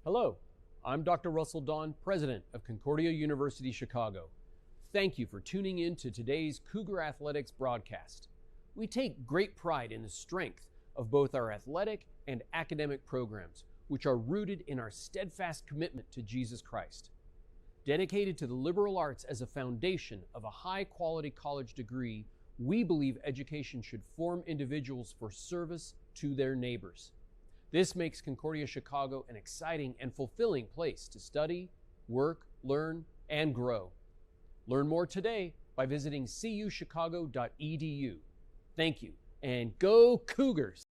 Hello, I'm Dr. Russell Dawn, President of Concordia University Chicago. Thank you for tuning in to today's Cougar Athletics broadcast. We take great pride in the strength of both our athletic and academic programs, which are rooted in our steadfast commitment to Jesus Christ. Dedicated to the liberal arts as a foundation of a high-quality college degree, we believe education should form individuals for service to their neighbors. This makes Concordia Chicago an exciting and fulfilling place to study, work, learn, and grow. Learn more today by visiting cuchicago.edu. Thank you, and go Cougars!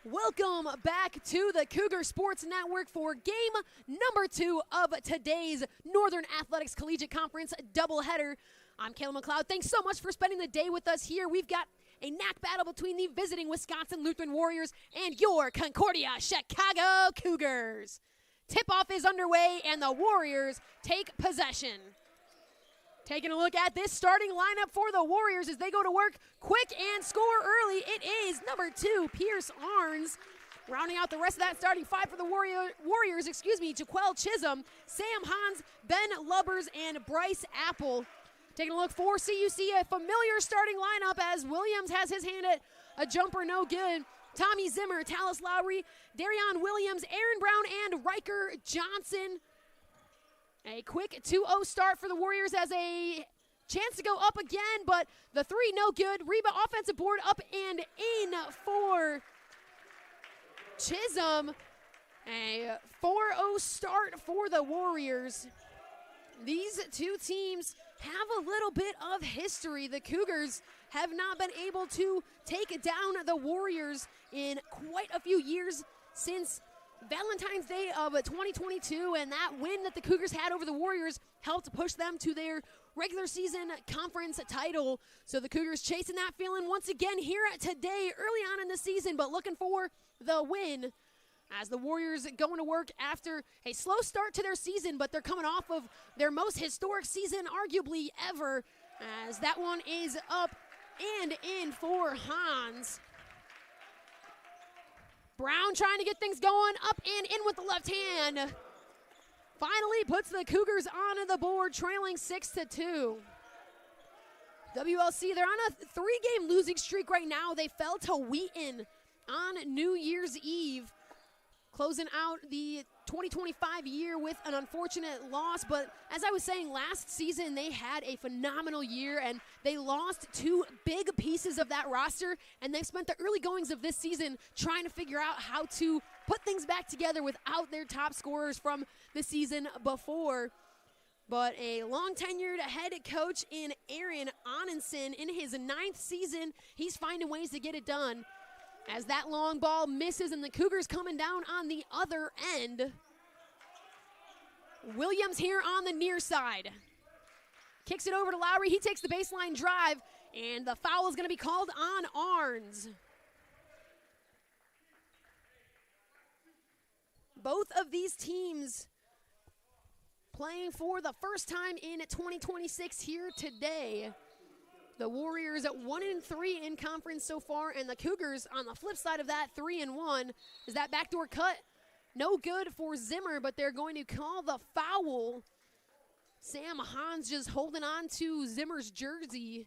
Welcome back to the Cougar Sports Network for game number 2 of today's Northern Athletics Collegiate Conference doubleheader. I'm Kayla McLeod. Thanks so much for spending the day with us here. We've got a knack battle between the visiting Wisconsin Lutheran Warriors and your Concordia Chicago Cougars. Tip-off is underway and the Warriors take possession. Taking a look at this starting lineup for the Warriors as they go to work quick and score early. It is number 2, Pierce Arns. Rounding out the rest of that starting 5 for the Warriors, Jaquel Chisholm, Sam Hans, Ben Lubbers, and Bryce Apple. Taking a look for CUC, a familiar starting lineup as Williams has his hand at a jumper, no good. Tommy Zimmer, Tallis Lowry, Darion Williams, Aaron Brown, and Riker Johnson. A quick 2-0 start for the Warriors as a chance to go up again, but the 3 no good. Reba offensive board up and in for Chisholm. A 4-0 start for the Warriors. These two teams have a little bit of history. The Cougars have not been able to take down the Warriors in quite a few years since Valentine's Day of 2022, and that win that the Cougars had over the Warriors helped push them to their regular season conference title. So the Cougars chasing that feeling once again here today, early on in the season, but looking for the win as the Warriors going to work after a slow start to their season, but they're coming off of their most historic season arguably ever, as that one is up and in for Hans. Brown trying to get things going, up and in with the left hand. Finally puts the Cougars on the board, trailing 6-2. WLC, they're on a 3-game losing streak right now. They fell to Wheaton on New Year's Eve, closing out the 2025 year with an unfortunate loss. But as I was saying, last season they had a phenomenal year and they lost 2 big pieces of that roster, and they've spent the early goings of this season trying to figure out how to put things back together without their top scorers from the season before. But a long-tenured head coach in Aaron Onenson, in his 9th season, he's finding ways to get it done. As that long ball misses and the Cougars coming down on the other end. Williams here on the near side. Kicks it over to Lowry. He takes the baseline drive, and the foul is going to be called on Arns. Both of these teams playing for the first time in 2026 here today. The Warriors at 1-3 in conference so far, and the Cougars on the flip side of that, 3-1. Is that backdoor cut? No good for Zimmer, but they're going to call the foul. Sam Hans just holding on to Zimmer's jersey.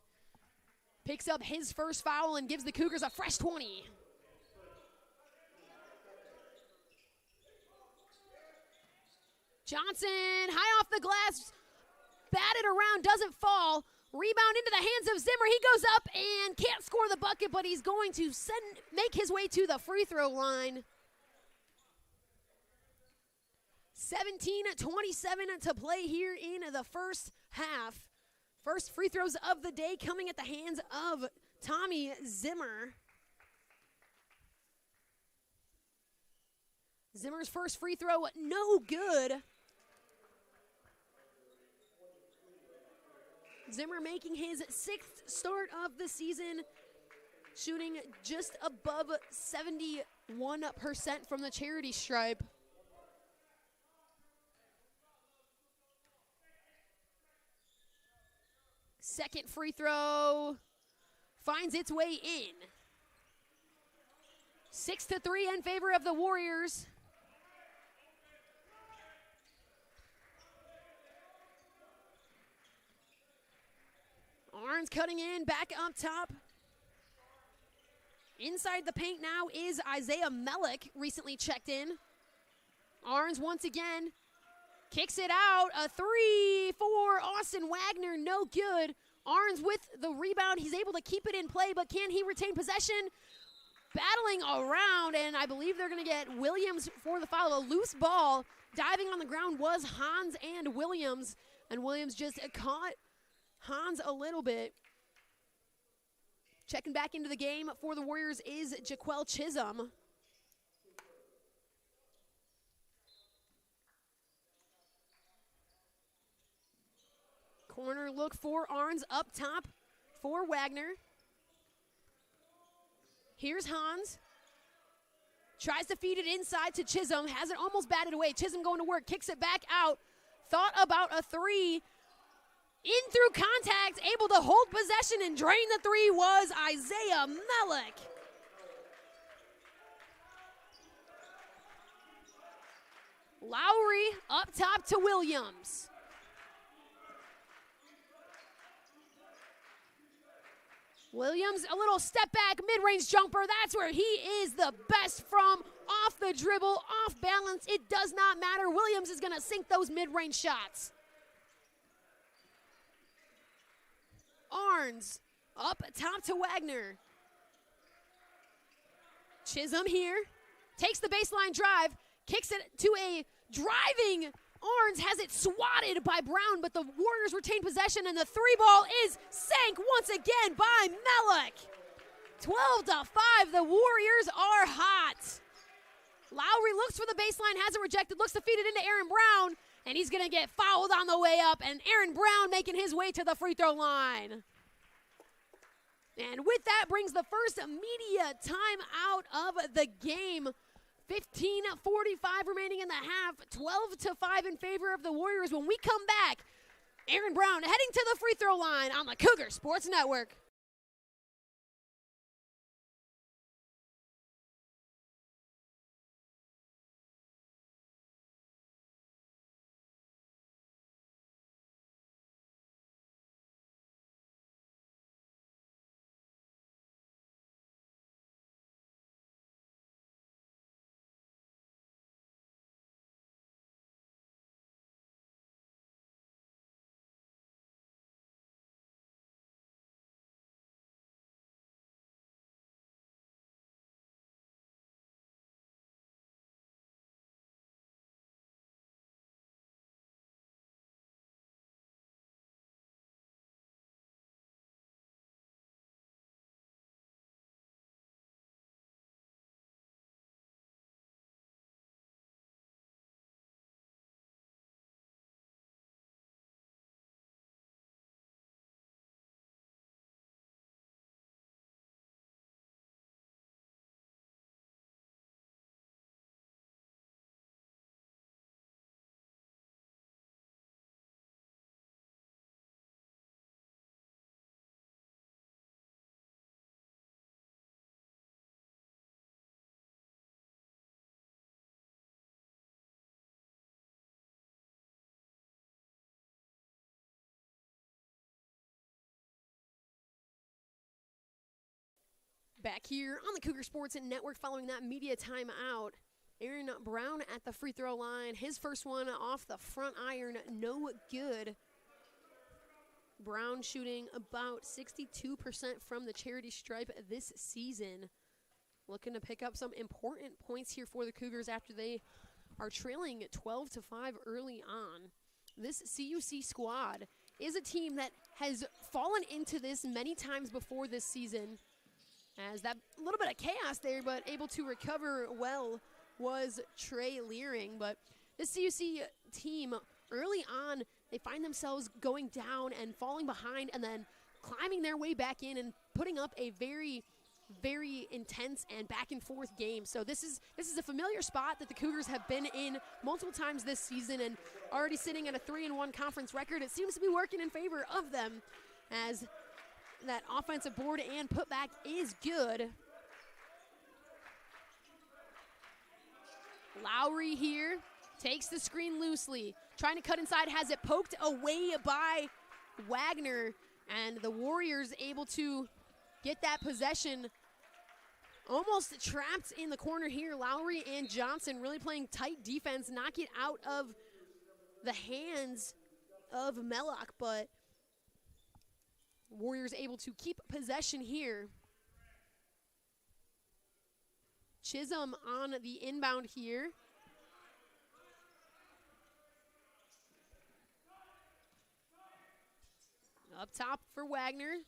Picks up his first foul and gives the Cougars a fresh 20. Johnson, high off the glass, batted around, doesn't fall. Rebound into the hands of Zimmer. He goes up and can't score the bucket, but he's going to make his way to the free throw line. 17:27 to play here in the first half. First free throws of the day coming at the hands of Tommy Zimmer. Zimmer's first free throw, no good. Zimmer making his 6th start of the season, shooting just above 71% from the charity stripe. Second free throw finds its way in. 6-3 in favor of the Warriors. Arns cutting in, back up top. Inside the paint now is Isaiah Mellick, recently checked in. Arns once again kicks it out. A 3 for Austin Wagner, no good. Arns with the rebound. He's able to keep it in play, but can he retain possession? Battling around, and I believe they're going to get Williams for the foul. A loose ball. Diving on the ground was Hans and Williams just caught Hans a little bit. Checking back into the game for the Warriors is Jaquel Chisholm. counter look for Arns up top for Wagner. Here's Hans. Tries to feed it inside to Chisholm. Has it almost batted away. Chisholm going to work. Kicks it back out. Thought about a three. In through contact. Able to hold possession and drain the three was Isaiah Mellick. Lowry up top to Williams. Williams, a little step back, mid-range jumper. That's where he is the best from. Off the dribble, off balance. It does not matter. Williams is going to sink those mid-range shots. Arns up top to Wagner. Chisholm here. Takes the baseline drive. Kicks it to a driving Arns, has it swatted by Brown, but the Warriors retain possession, and the three ball is sank once again by Mellick. 12-5, the Warriors are hot. Lowry looks for the baseline, has it rejected, looks to feed it into Aaron Brown, and he's going to get fouled on the way up, and Aaron Brown making his way to the free throw line. And with that brings the first media timeout of the game. 15:45 remaining in the half, 12-5 in favor of the Warriors. When we come back, Aaron Brown heading to the free throw line on the Cougar Sports Network. Back here on the Cougar Sports Network following that media timeout. Aaron Brown at the free throw line. His first one off the front iron, no good. Brown shooting about 62% from the charity stripe this season. Looking to pick up some important points here for the Cougars after they are trailing 12-5 early on. This CUC squad is a team that has fallen into this many times before this season. As that little bit of chaos there, but able to recover well was Trey Leering. But this CUC team, early on, they find themselves going down and falling behind and then climbing their way back in and putting up a very, very intense and back and forth game. So this is a familiar spot that the Cougars have been in multiple times this season, and already sitting at a 3-1 conference record. It seems to be working in favor of them, as that offensive board and putback is good. Lowry here takes the screen loosely, trying to cut inside, has it poked away by Wagner, and the Warriors able to get that possession. Almost trapped in the corner here. Lowry and Johnson really playing tight defense, knock it out of the hands of Mellock, but Warriors able to keep possession here. Chisholm on the inbound here. Up top for Wagner.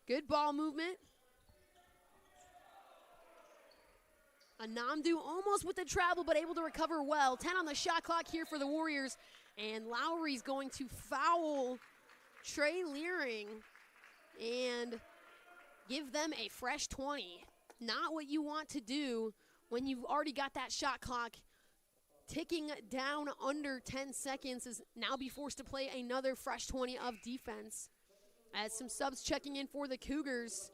Good ball movement. Anamdu almost with the travel, but able to recover well. 10 on the shot clock here for the Warriors. And Lowry's going to foul Trey Leering and give them a fresh 20. Not what you want to do when you've already got that shot clock ticking down under 10 seconds, is now be forced to play another fresh 20 of defense. As some subs checking in for the Cougars.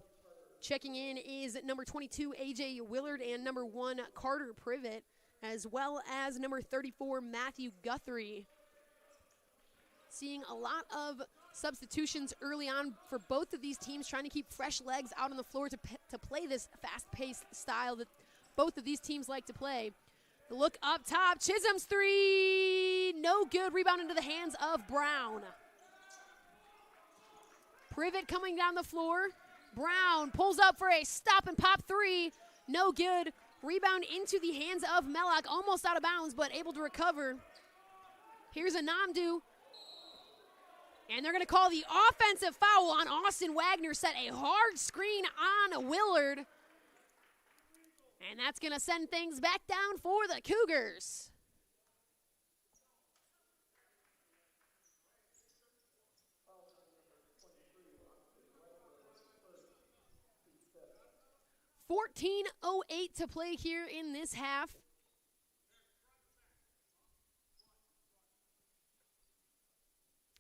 Checking in is number 22, A.J. Willard, and number 1, Carter Privet, as well as number 34, Matthew Guthrie. Seeing a lot of substitutions early on for both of these teams, trying to keep fresh legs out on the floor to play this fast-paced style that both of these teams like to play. The look up top, Chisholm's three, no good. Rebound into the hands of Brown. Privet coming down the floor. Brown pulls up for a stop and pop three, no good. Rebound into the hands of Mellock, almost out of bounds, but able to recover. Here's a Namdu. And they're going to call the offensive foul on Austin Wagner. Set a hard screen on Willard. And that's going to send things back down for the Cougars. .14:08 to play here in this half.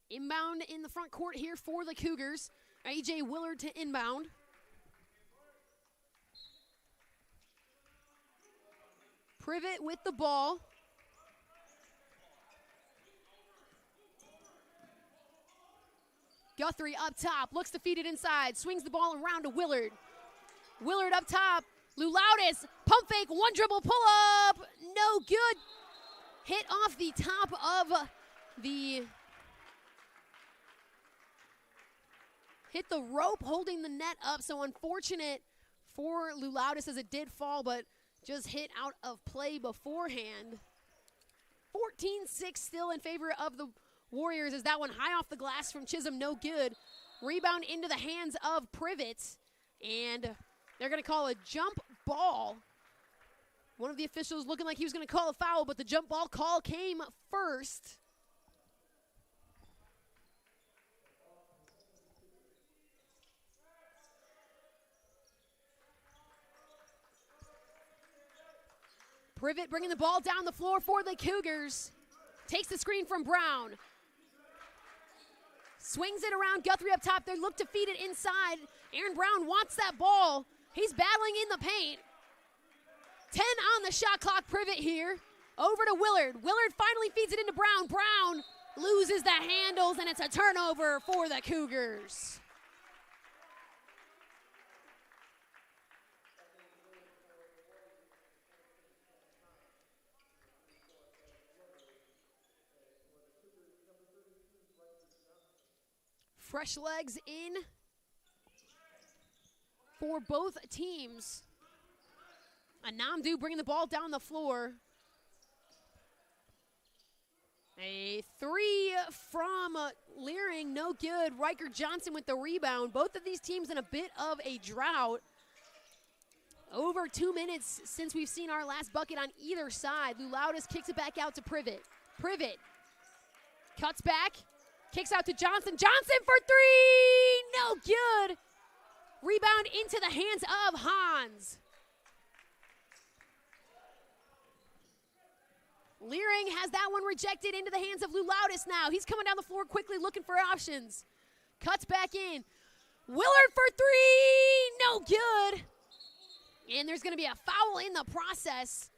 Inbound in the front court here for the Cougars. A.J. Willard to inbound. Privet with the ball. Guthrie up top, looks to feed it inside, swings the ball around to Willard. Willard up top, Loudis, pump fake, one dribble, pull up, no good. Hit off the top of hit the rope holding the net up, so unfortunate for Loudis as it did fall, but just hit out of play beforehand. 14-6 still in favor of the Warriors as that one high off the glass from Chisholm, no good. Rebound into the hands of Privet, and they're going to call a jump ball. One of the officials looking like he was going to call a foul, but the jump ball call came first. Privet bringing the ball down the floor for the Cougars. Takes the screen from Brown. Swings it around, Guthrie up top. They look to feed it inside. Aaron Brown wants that ball. He's battling in the paint. 10 on the shot clock, Privet here. Over to Willard. Willard finally feeds it into Brown. Brown loses the handles, and it's a turnover for the Cougars. Fresh legs in for both teams. Anamdu bringing the ball down the floor. A three from Leering, no good. Riker Johnson with the rebound. Both of these teams in a bit of a drought. Over 2 minutes since we've seen our last bucket on either side. Loudis kicks it back out to Privet. Privet cuts back. Kicks out to Johnson. Johnson for three! No good! Rebound into the hands of Hans. Leering has that one rejected into the hands of Loudis now. He's coming down the floor quickly looking for options. Cuts back in. Willard for three! No good! And there's going to be a foul in the process.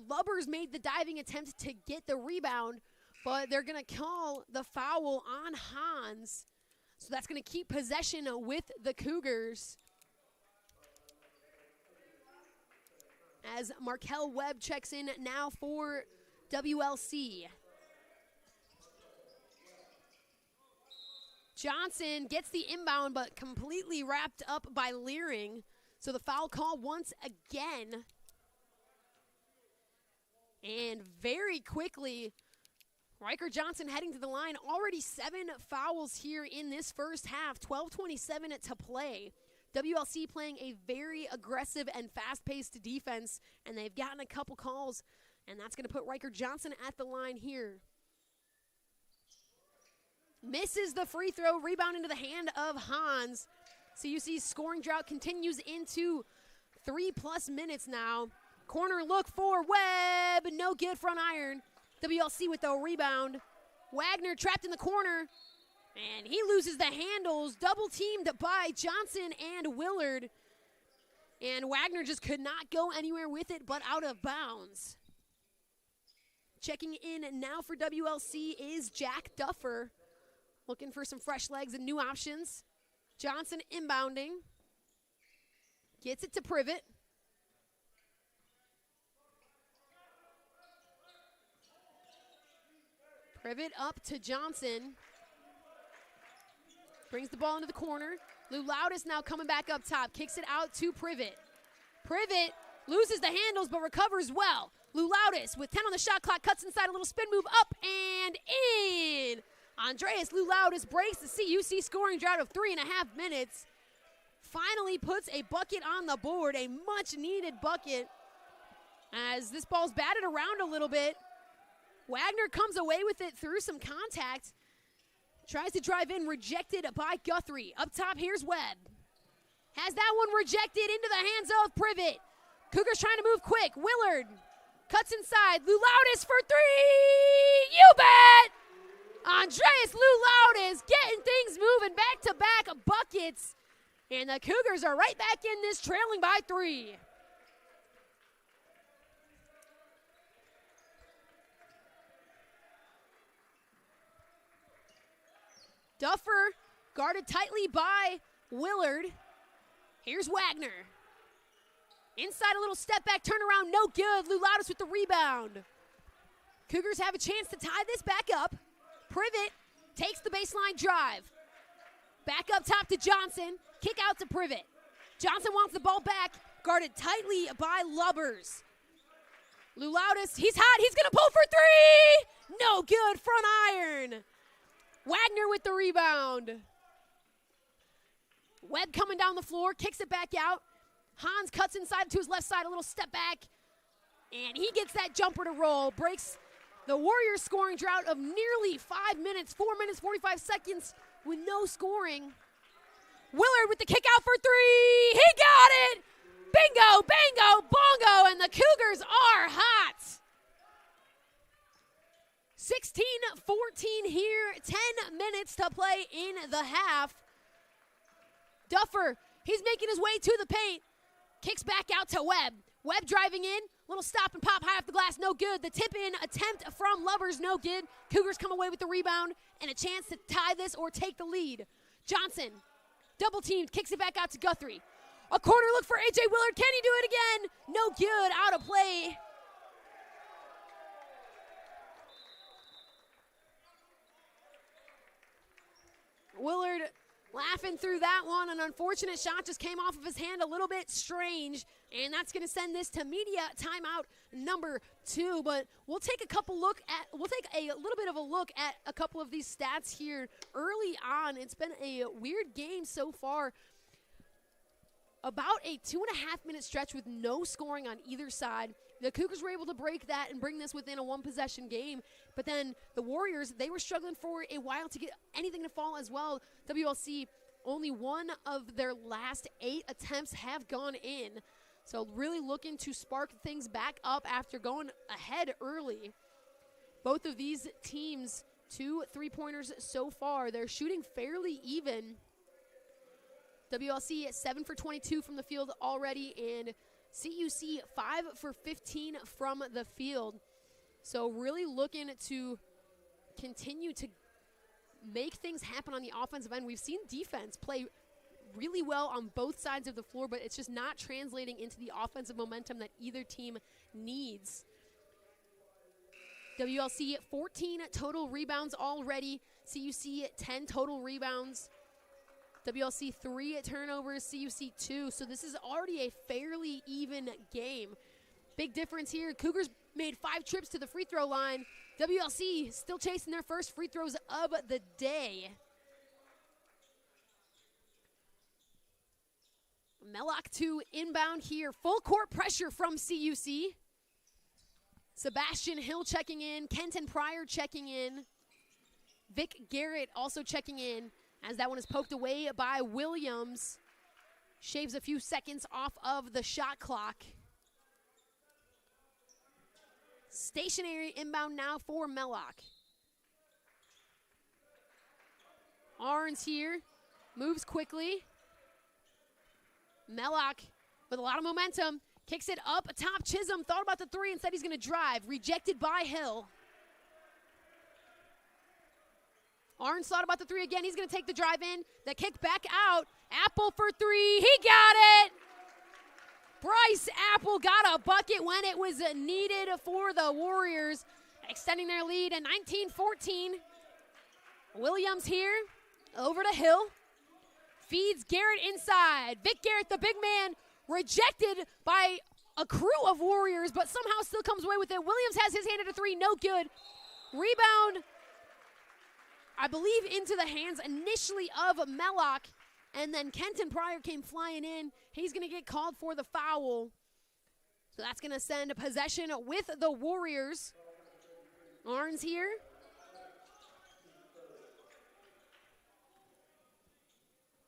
Lubbers made the diving attempt to get the rebound, but they're going to call the foul on Hans. So that's going to keep possession with the Cougars. As Markel Webb checks in now for WLC. Johnson gets the inbound, but completely wrapped up by Leering. So the foul call once again. And very quickly, Riker Johnson heading to the line. Already 7 fouls here in this first half. 12:27 to play. WLC playing a very aggressive and fast-paced defense, and they've gotten a couple calls, and that's going to put Riker Johnson at the line here. Misses the free throw, rebound into the hand of Hans. CUC's scoring drought continues into 3+ minutes now. Corner look for Webb, no good, front iron. WLC with the rebound. Wagner trapped in the corner, and he loses the handles, double teamed by Johnson and Willard. And Wagner just could not go anywhere with it but out of bounds. Checking in now for WLC is Jack Duffer. Looking for some fresh legs and new options. Johnson inbounding. Gets it to Privet. Privet up to Johnson. Brings the ball into the corner. Lou Loudis now coming back up top. Kicks it out to Privet. Privet loses the handles but recovers well. Lou Loudis with 10 on the shot clock. Cuts inside, a little spin move up and in. Andreas Lou Loudis breaks the CUC scoring drought of 3.5 minutes. Finally puts a bucket on the board, a much-needed bucket. As this ball's batted around a little bit, Wagner comes away with it through some contact. Tries to drive in, rejected by Guthrie. Up top, here's Webb. Has that one rejected into the hands of Privet. Cougars trying to move quick. Willard cuts inside. Lou Loudis for three. You bet! Andreas Lou Loudis getting things moving, back-to-back buckets. And the Cougars are right back in this, trailing by 3. Duffer guarded tightly by Willard. Here's Wagner. Inside a little step back, turnaround, no good. Lou Loudis with the rebound. Cougars have a chance to tie this back up. Privet takes the baseline drive. Back up top to Johnson. Kick out to Privet. Johnson wants the ball back. Guarded tightly by Lubbers. Lou Loudis, he's hot. He's going to pull for three. No good, front iron. Wagner with the rebound. Webb coming down the floor, kicks it back out. Hans cuts inside to his left side, a little step back. And he gets that jumper to roll. Breaks the Warriors scoring drought of nearly 5 minutes, 4 minutes, 45 seconds with no scoring. Willard with the kick out for three. He got it. Bingo, bango, bongo, and the Cougars are hot. 16-14 here, 10 minutes to play in the half. Duffer, he's making his way to the paint. Kicks back out to Webb. Webb driving in, little stop and pop high off the glass, no good. The tip-in attempt from Lubbers, no good. Cougars come away with the rebound and a chance to tie this or take the lead. Johnson, double teamed, kicks it back out to Guthrie. A corner look for A.J. Willard. Can he do it again? No good, out of play. Willard laughing through that one. An unfortunate shot just came off of his hand, a little bit strange, and that's going to send this to media timeout number 2. But we'll take a little bit of a look at a couple of these stats here early on. It's been a weird game so far. About a 2.5-minute stretch with no scoring on either side. The Cougars were able to break that and bring this within a one-possession game. But then the Warriors, they were struggling for a while to get anything to fall as well. WLC, only one of their last 8 attempts have gone in. So really looking to spark things back up after going ahead early. Both of these teams, 2 3-pointers so far. They're shooting fairly even. WLC at 7 for 22 from the field already, and CUC 5 for 15 from the field. So really looking to continue to make things happen on the offensive end. We've seen defense play really well on both sides of the floor, but it's just not translating into the offensive momentum that either team needs. WLC 14 total rebounds already. CUC 10 total rebounds. WLC 3 turnovers, CUC 2. So this is already a fairly even game. Big difference here. Cougars made 5 trips to the free throw line. WLC still chasing their first free throws of the day. Mellock to inbound here. Full court pressure from CUC. Sebastian Hill checking in. Kenton Pryor checking in. Vic Garrett also checking in as that one is poked away by Williams. Shaves a few seconds off of the shot clock. Stationary inbound now for Mellock. Arns here, moves quickly. Mellock with a lot of momentum, kicks it up top. Chisholm thought about the three and said he's going to drive. Rejected by Hill. Arns thought about the three again. He's going to take the drive in. The kick back out. Apple for three. He got it. Bryce Apple got a bucket when it was needed for the Warriors, extending their lead at 19-14. Williams here, over to Hill. Feeds Garrett inside. Vic Garrett, the big man, rejected by a crew of Warriors, but somehow still comes away with it. Williams has his hand at a three, no good. Rebound, I believe, into the hands initially of Mellock, and then Kenton Pryor came flying in. He's going to get called for the foul. So that's going to send a possession with the Warriors. Arns here.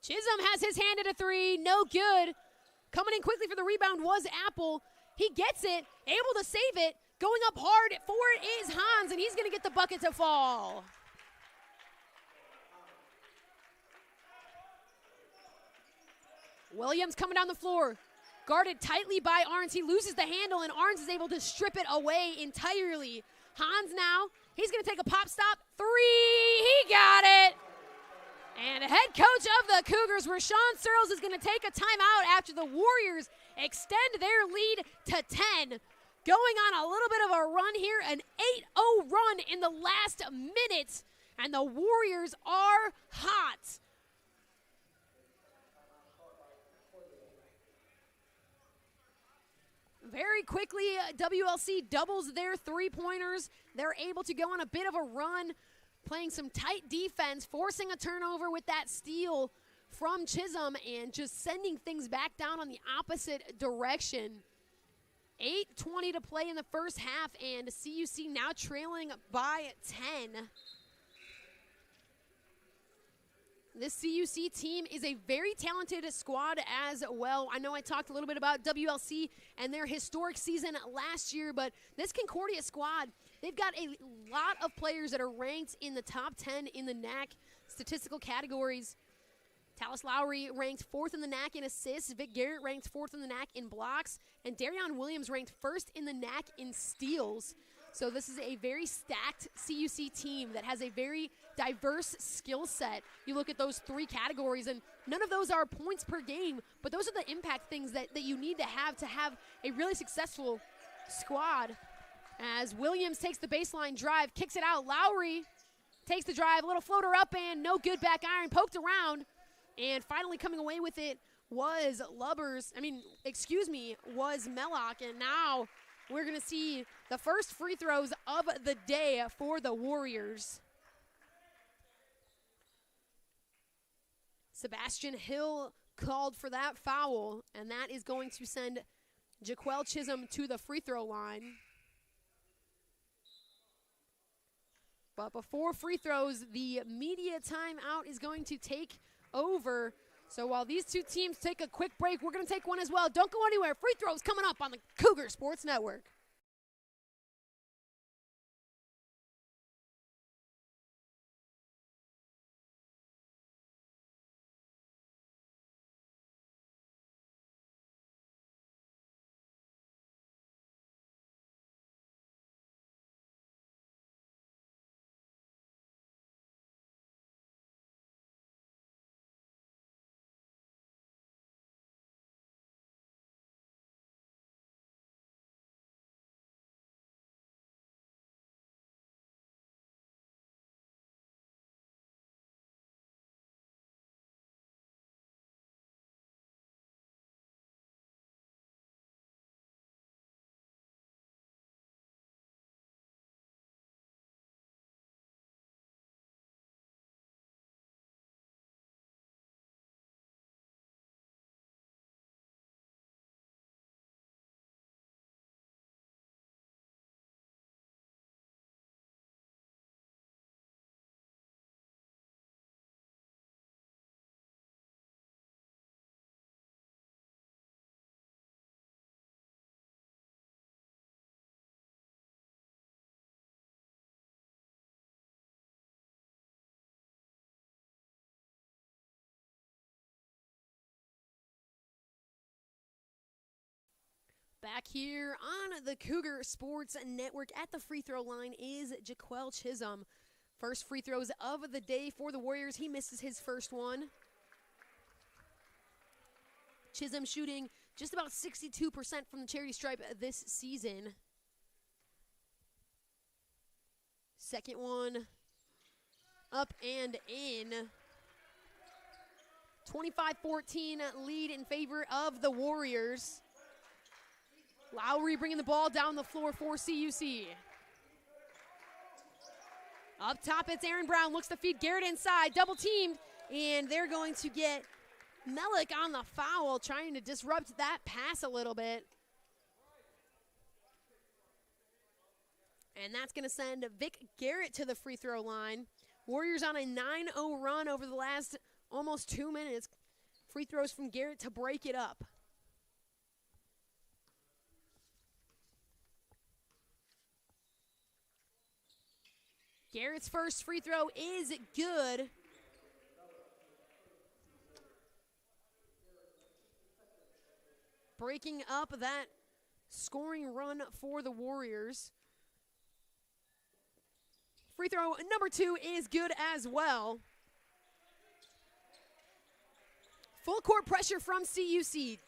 Chisholm has his hand at a three, no good. Coming in quickly for the rebound was Apple. He gets it, able to save it. Going up hard for it is Hans, and he's going to get the bucket to fall. Williams coming down the floor, guarded tightly by Arns. He loses the handle, and Arns is able to strip it away entirely. Hans now, he's going to take a pop stop. Three, he got it. And head coach of the Cougars, Rashawn Searles, is going to take a timeout after the Warriors extend their lead to 10. Going on a little bit of a run here, an 8-0 run in the last minute, and the Warriors are hot. Very quickly, WLC doubles their three-pointers. They're able to go on a bit of a run, playing some tight defense, forcing a turnover with that steal from Chisholm, and just sending things back down on the opposite direction. 8:20 to play in the first half, and CUC now trailing by 10. This CUC team is a very talented squad as well. I know I talked a little bit about WLC and their historic season last year, but this Concordia squad, they've got a lot of players that are ranked in the top 10 in the NAC statistical categories. Talis Lowry ranked 4th in the NAC in assists. Vic Garrett ranked 4th in the NAC in blocks. And Darion Williams ranked 1st in the NAC in steals. So this is a very stacked CUC team that has a very diverse skill set. You look at those three categories, and none of those are points per game, but those are the impact things that you need to have a really successful squad. As Williams takes the baseline drive, kicks it out. Lowry takes the drive, a little floater up and no good, back iron, poked around. And finally coming away with it was was Mellock. And now we're going to see the first free throws of the day for the Warriors. Sebastian Hill called for that foul, and that is going to send Jaquel Chisholm to the free throw line. But before free throws, the media timeout is going to take over. So while these two teams take a quick break, we're going to take one as well. Don't go anywhere. Free throws coming up on the Cougar Sports Network. Back here on the Cougar Sports Network at the free throw line is Jaquel Chisholm. First free throws of the day for the Warriors. He misses his first one. Chisholm shooting just about 62% from the charity stripe this season. Second one up and in. 25-14 lead in favor of the Warriors. Lowry bringing the ball down the floor for CUC. Up top, it's Aaron Brown. Looks to feed Garrett inside. Double teamed. And they're going to get Melik on the foul, trying to disrupt that pass a little bit. And that's going to send Vic Garrett to the free throw line. Warriors on a 9-0 run over the last almost 2 minutes. Free throws from Garrett to break it up. Garrett's first free throw is good. Breaking up that scoring run for the Warriors. Free throw number 2 is good as well. Full court pressure from CUC.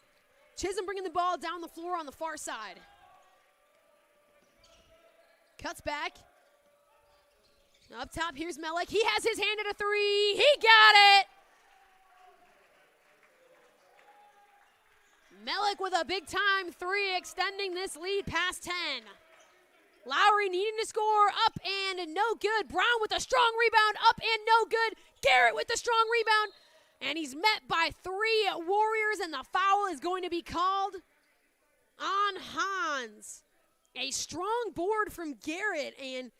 Chisholm bringing the ball down the floor on the far side. Cuts back. Up top, here's Melik. He has his hand at a three. He got it. Melik with a big-time three, extending this lead past 10. Lowry needing to score, up and no good. Brown with a strong rebound, up and no good. Garrett with the strong rebound, and he's met by 3 Warriors, and the foul is going to be called on Hans. A strong board from Garrett, and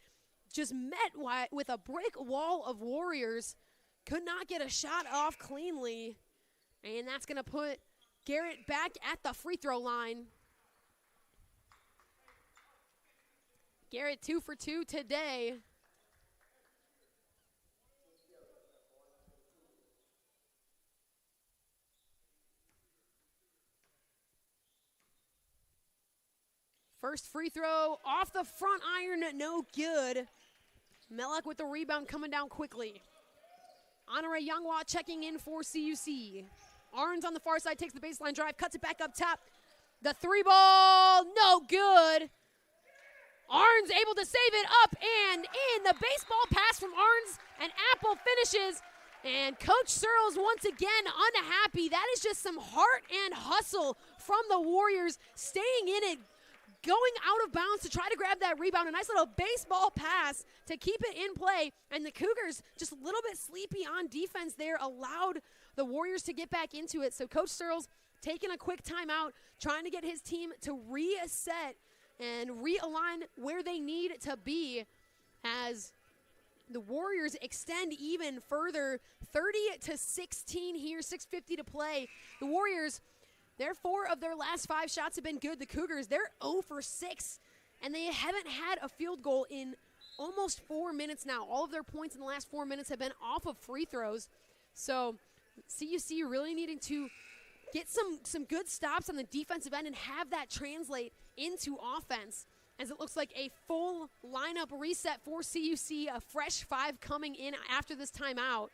just met with a brick wall of Warriors. Could not get a shot off cleanly, and that's going to put Garrett back at the free throw line. Garrett 2 for 2 today. First free throw off the front iron, no good. Melik with the rebound coming down quickly. Honore Youngwa checking in for CUC. Arns on the far side takes the baseline drive, cuts it back up top. The three ball, no good. Arns able to save it up and in. The baseball pass from Arns, and Apple finishes. And Coach Searles once again unhappy. That is just some heart and hustle from the Warriors, staying in it, going out of bounds to try to grab that rebound. A nice little baseball pass to keep it in play. And the Cougars, just a little bit sleepy on defense there, allowed the Warriors to get back into it. So Coach Searles taking a quick timeout, trying to get his team to reset and realign where they need to be as the Warriors extend even further. 30-16 here, 6:50 to play. The Warriors, their 4 of their last 5 shots have been good. The Cougars, they're 0 for 6, and they haven't had a field goal in almost 4 minutes now. All of their points in the last 4 minutes have been off of free throws. So CUC really needing to get some good stops on the defensive end and have that translate into offense, as it looks like a full lineup reset for CUC, a fresh 5 coming in after this timeout.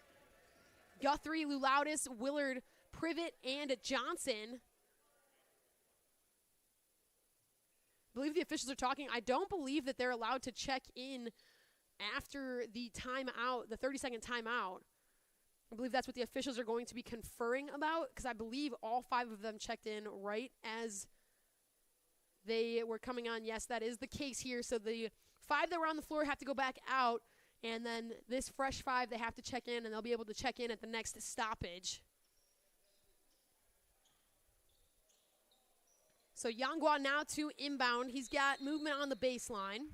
Guthrie, Lulaudis, Willard, Privet, and Johnson. I believe the officials are talking. I don't believe that they're allowed to check in after the timeout, the 30-second timeout. I believe that's what the officials are going to be conferring about, because I believe all 5 of them checked in right as they were coming on. Yes, that is the case here. So the 5 that were on the floor have to go back out, and then this fresh 5, they have to check in, and they'll be able to check in at the next stoppage. So Youngwa now to inbound. He's got movement on the baseline.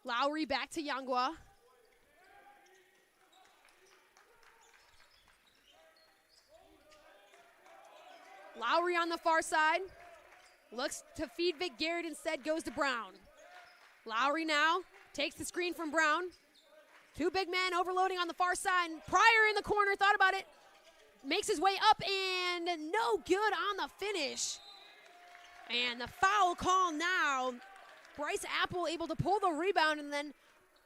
Lowry back to Youngwa. Lowry on the far side. Looks to feed Vic Garrett, instead goes to Brown. Lowry now takes the screen from Brown. 2 big men overloading on the far side. Pryor in the corner, thought about it. Makes his way up and no good on the finish. And the foul call now. Bryce Apple able to pull the rebound and then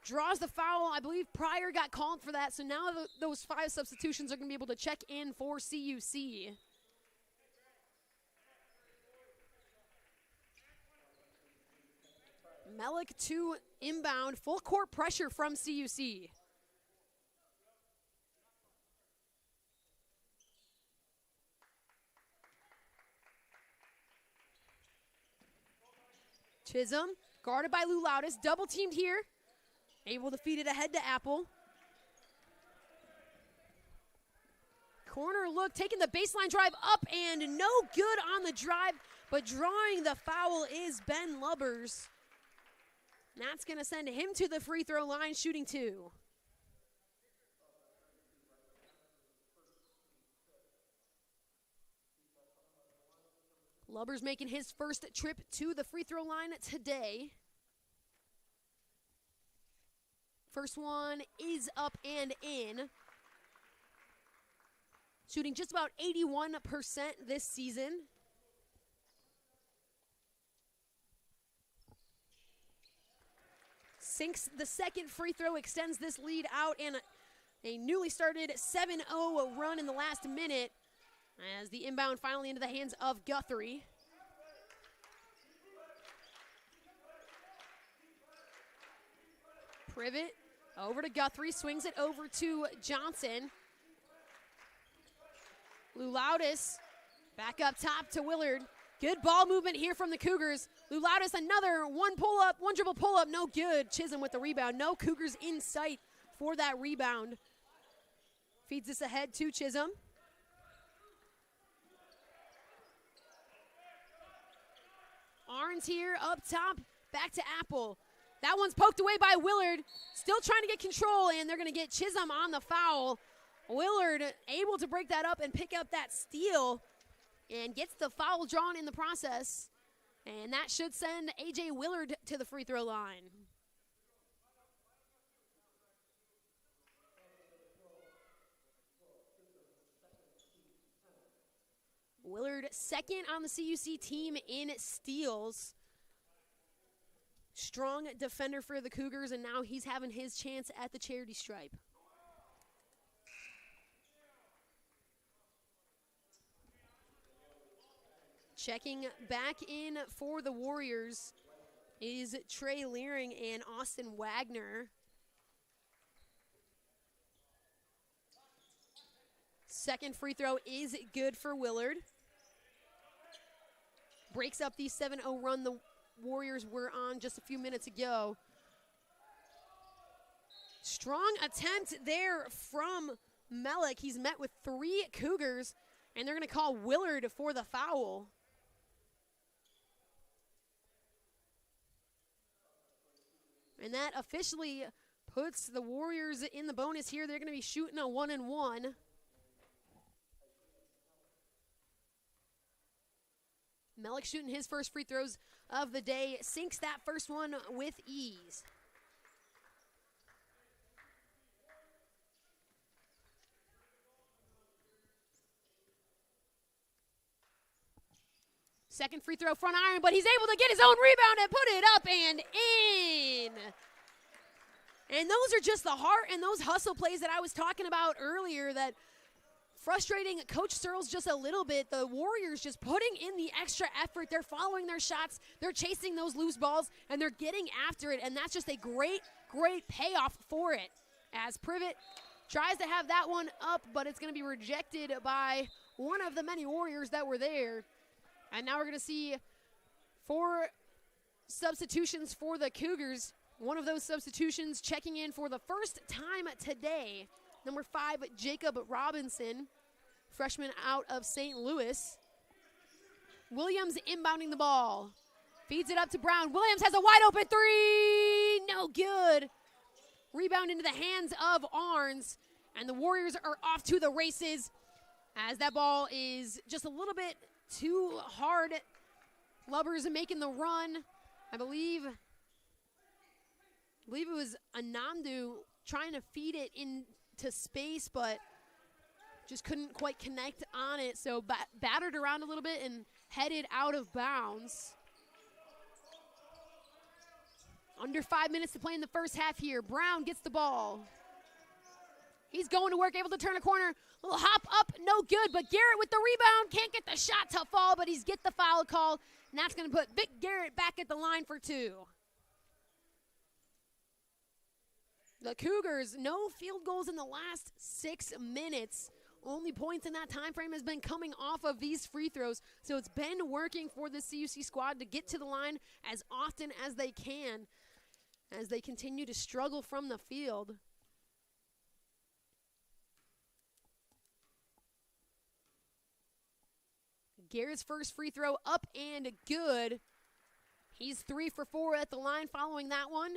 draws the foul. I believe Pryor got called for that, so now those 5 substitutions are going to be able to check in for CUC. Melick to inbound, full court pressure from CUC. Chisholm, guarded by Lou Loudis, double teamed here. Able to feed it ahead to Apple. Corner look, taking the baseline drive up and no good on the drive, but drawing the foul is Ben Lubbers. That's going to send him to the free throw line, shooting 2. Lubbers making his first trip to the free throw line today. First one is up and in. Shooting just about 81% this season. Sinks the second free throw, extends this lead out, and a newly started 7-0 run in the last minute as the inbound finally into the hands of Guthrie. Privet over to Guthrie, swings it over to Johnson. Lou Loudis back up top to Willard. Good ball movement here from the Cougars. Lou Loudis, another one dribble pull up, no good. Chisholm with the rebound. No Cougars in sight for that rebound. Feeds this ahead to Chisholm. Arns here up top, back to Apple. That one's poked away by Willard. Still trying to get control, and they're going to get Chisholm on the foul. Willard able to break that up and pick up that steal and gets the foul drawn in the process. And that should send A.J. Willard to the free throw line. Willard second on the CUC team in steals. Strong defender for the Cougars, and now he's having his chance at the charity stripe. Checking back in for the Warriors is Trey Leering and Austin Wagner. Second free throw is good for Willard. Breaks up the 7-0 run the Warriors were on just a few minutes ago. Strong attempt there from Melick. He's met with 3 Cougars, and they're going to call Willard for the foul. And that officially puts the Warriors in the bonus here. They're going to be shooting a 1-and-1. Melick shooting his first free throws of the day. Sinks that first one with ease. Second free throw front iron, but he's able to get his own rebound and put it up and in. And those are just the heart and those hustle plays that I was talking about earlier that frustrating Coach Searles just a little bit. The Warriors just putting in the extra effort. They're following their shots. They're chasing those loose balls, and they're getting after it. And that's just a great, great payoff for it. As Privet tries to have that one up, but it's going to be rejected by one of the many Warriors that were there. And now we're going to see 4 substitutions for the Cougars. One of those substitutions checking in for the first time today. Number 5, Jacob Robinson, freshman out of St. Louis. Williams inbounding the ball. Feeds it up to Brown. Williams has a wide open 3. No good. Rebound into the hands of Arns. And the Warriors are off to the races as that ball is just a little bit too hard. Lubbers making the run. I believe it was Anandu trying to feed it into space, but just couldn't quite connect on it, so battered around a little bit and headed out of bounds. Under 5 minutes to play in the first half here. Brown gets the ball. He's going to work, able to turn a corner. Little hop up, no good, but Garrett with the rebound. Can't get the shot to fall, but he's get the foul call, and that's going to put Vic Garrett back at the line for 2. The Cougars, no field goals in the last 6 minutes. Only points in that time frame has been coming off of these free throws, so it's been working for the CUC squad to get to the line as often as they can as they continue to struggle from the field. Garrett's first free throw up and good. He's 3 for 4 at the line following that one.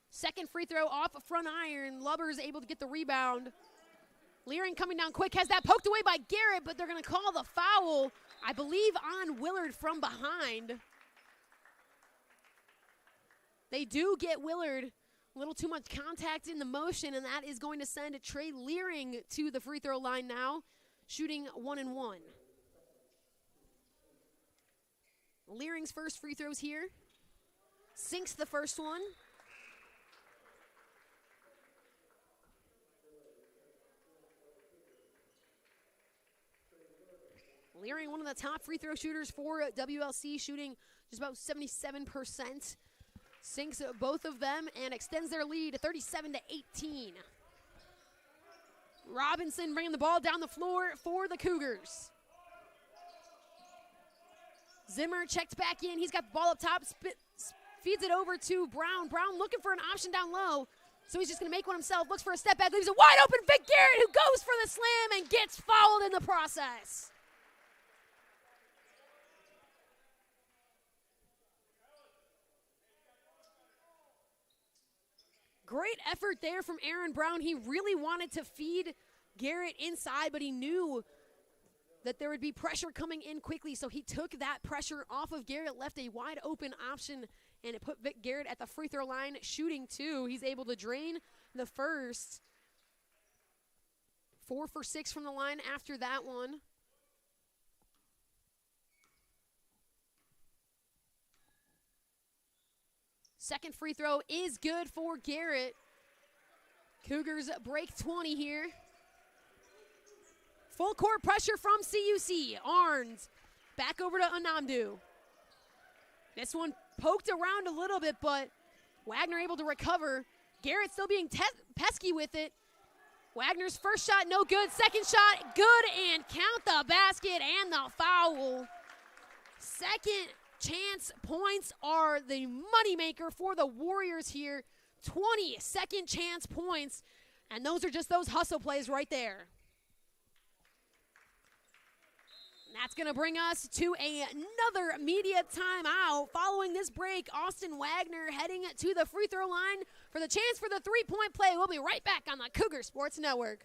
Second free throw off front iron. Lubbers able to get the rebound. Leering coming down quick, has that poked away by Garrett, but they're going to call the foul, I believe, on Willard from behind. They do get Willard. A little too much contact in the motion, and that is going to send Trey Leering to the free throw line now, shooting 1 and 1. Leering's first free throws here. Sinks the first one. Leering, one of the top free throw shooters for WLC, shooting just about 77%. Sinks both of them and extends their lead to 37-18. Robinson bringing the ball down the floor for the Cougars. Zimmer checked back in. He's got the ball up top, feeds it over to Brown. Brown looking for an option down low, so he's just going to make one himself. Looks for a step back, leaves a wide open Vic Garrett, who goes for the slam and gets fouled in the process. Great effort there from Aaron Brown. He really wanted to feed Garrett inside, but he knew that there would be pressure coming in quickly, so he took that pressure off of Garrett, left a wide open option, and it put Vic Garrett at the free throw line, shooting 2. He's able to drain the first. 4 for 6 from the line after that one. Second free throw is good for Garrett. Cougars break 20 here. Full court pressure from CUC. Arns back over to Anamdu. This one poked around a little bit, but Wagner able to recover. Garrett still being pesky with it. Wagner's first shot, no good. Second shot, good, and count the basket and the foul. Second chance points are the moneymaker for the Warriors here. 20 second chance points, and those are just those hustle plays right there. And that's going to bring us to another media timeout. Following this break, Austin Wagner heading to the free throw line for the chance for the three-point play. We'll be right back on the Cougar Sports Network.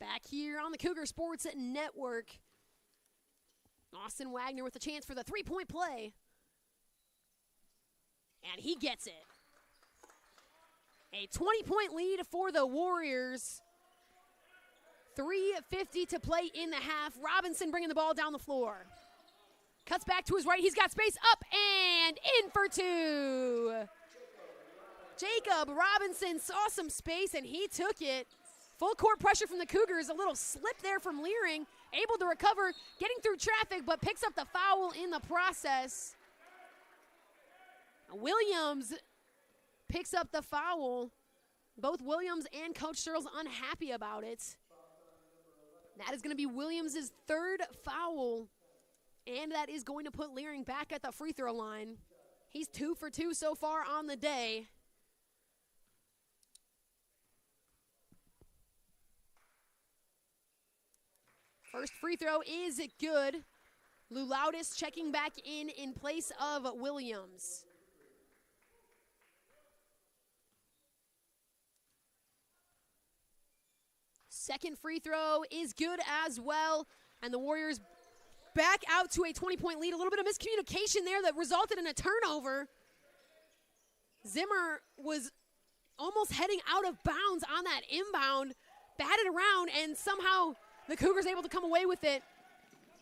Back here on the Cougar Sports Network. Austin Wagner with a chance for the three-point play. And he gets it. A 20-point lead for the Warriors. 3:50 to play in the half. Robinson bringing the ball down the floor. Cuts back to his right. He's got space up and in for two. Jacob Robinson saw some space and he took it. Full court pressure from the Cougars. A little slip there from Leering. Able to recover, getting through traffic, but picks up the foul in the process. Williams picks up the foul. Both Williams and Coach Searles unhappy about it. That is going to be Williams' third foul, and that is going to put Leering back at the free throw line. He's 2 for 2 so far on the day. First free throw is good. Lulaudis checking back in place of Williams. Second free throw is good as well. And the Warriors back out to a 20-point lead. A little bit of miscommunication there that resulted in a turnover. Zimmer was almost heading out of bounds on that inbound, batted around, and somehow the Cougars able to come away with it.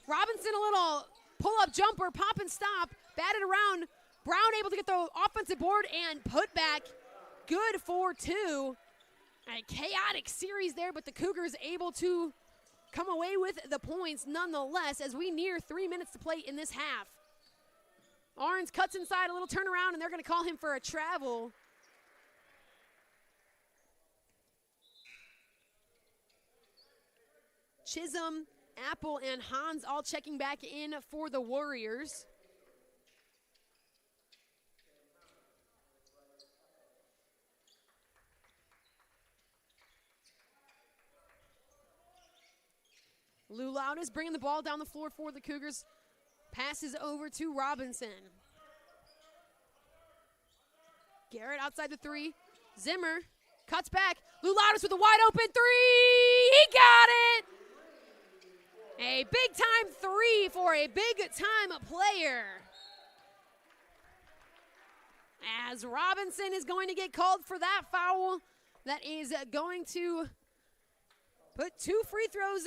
Robinson, a little pull-up jumper, pop and stop, batted around. Brown able to get the offensive board and put back. Good for two. A chaotic series there, but the Cougars able to come away with the points nonetheless as we near 3 minutes to play in this half. Arns cuts inside, a little turnaround, and they're going to call him for a travel. Chisholm, Apple, and Hans all checking back in for the Warriors. Lulaudis bringing the ball down the floor for the Cougars. Passes over to Robinson. Garrett outside the three. Zimmer cuts back. Lulaudis with a wide open three. He got it. A big time three for a big time player. As Robinson is going to get called for that foul, that is going to put 2 free throws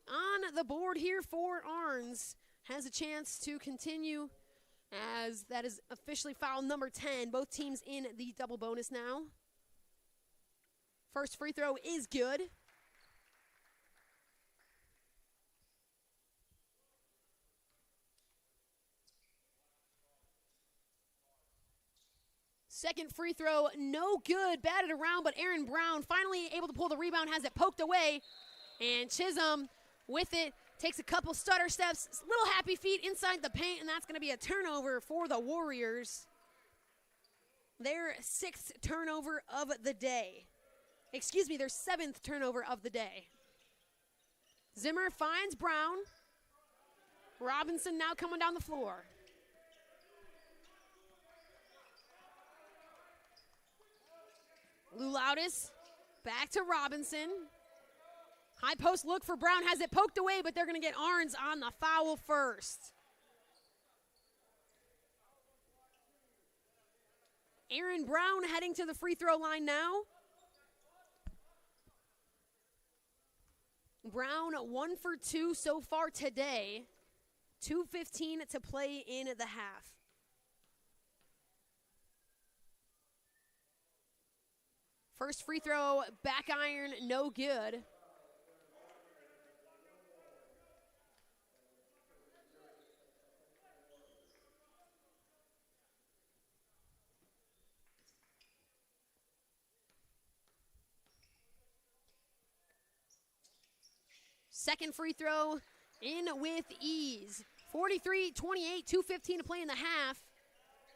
on the board here for Arns. Has a chance to continue as that is officially foul number 10. Both teams in the double bonus now. First free throw is good. Second free throw, no good, batted around, but Aaron Brown finally able to pull the rebound, has it poked away. And Chisholm with it, takes a couple stutter steps, little happy feet inside the paint, and that's going to be a turnover for the Warriors. Their 6th turnover of the day. Excuse me, their 7th turnover of the day. Zimmer finds Brown. Robinson now coming down the floor. Lulaudis back to Robinson. High post look for Brown, has it poked away, but they're going to get Arns on the foul first. Aaron Brown heading to the free throw line now. Brown 1 for 2 so far today. 2:15 to play in the half. First free throw, back iron, no good. Second free throw in with ease. 43-28, 2:15 to play in the half.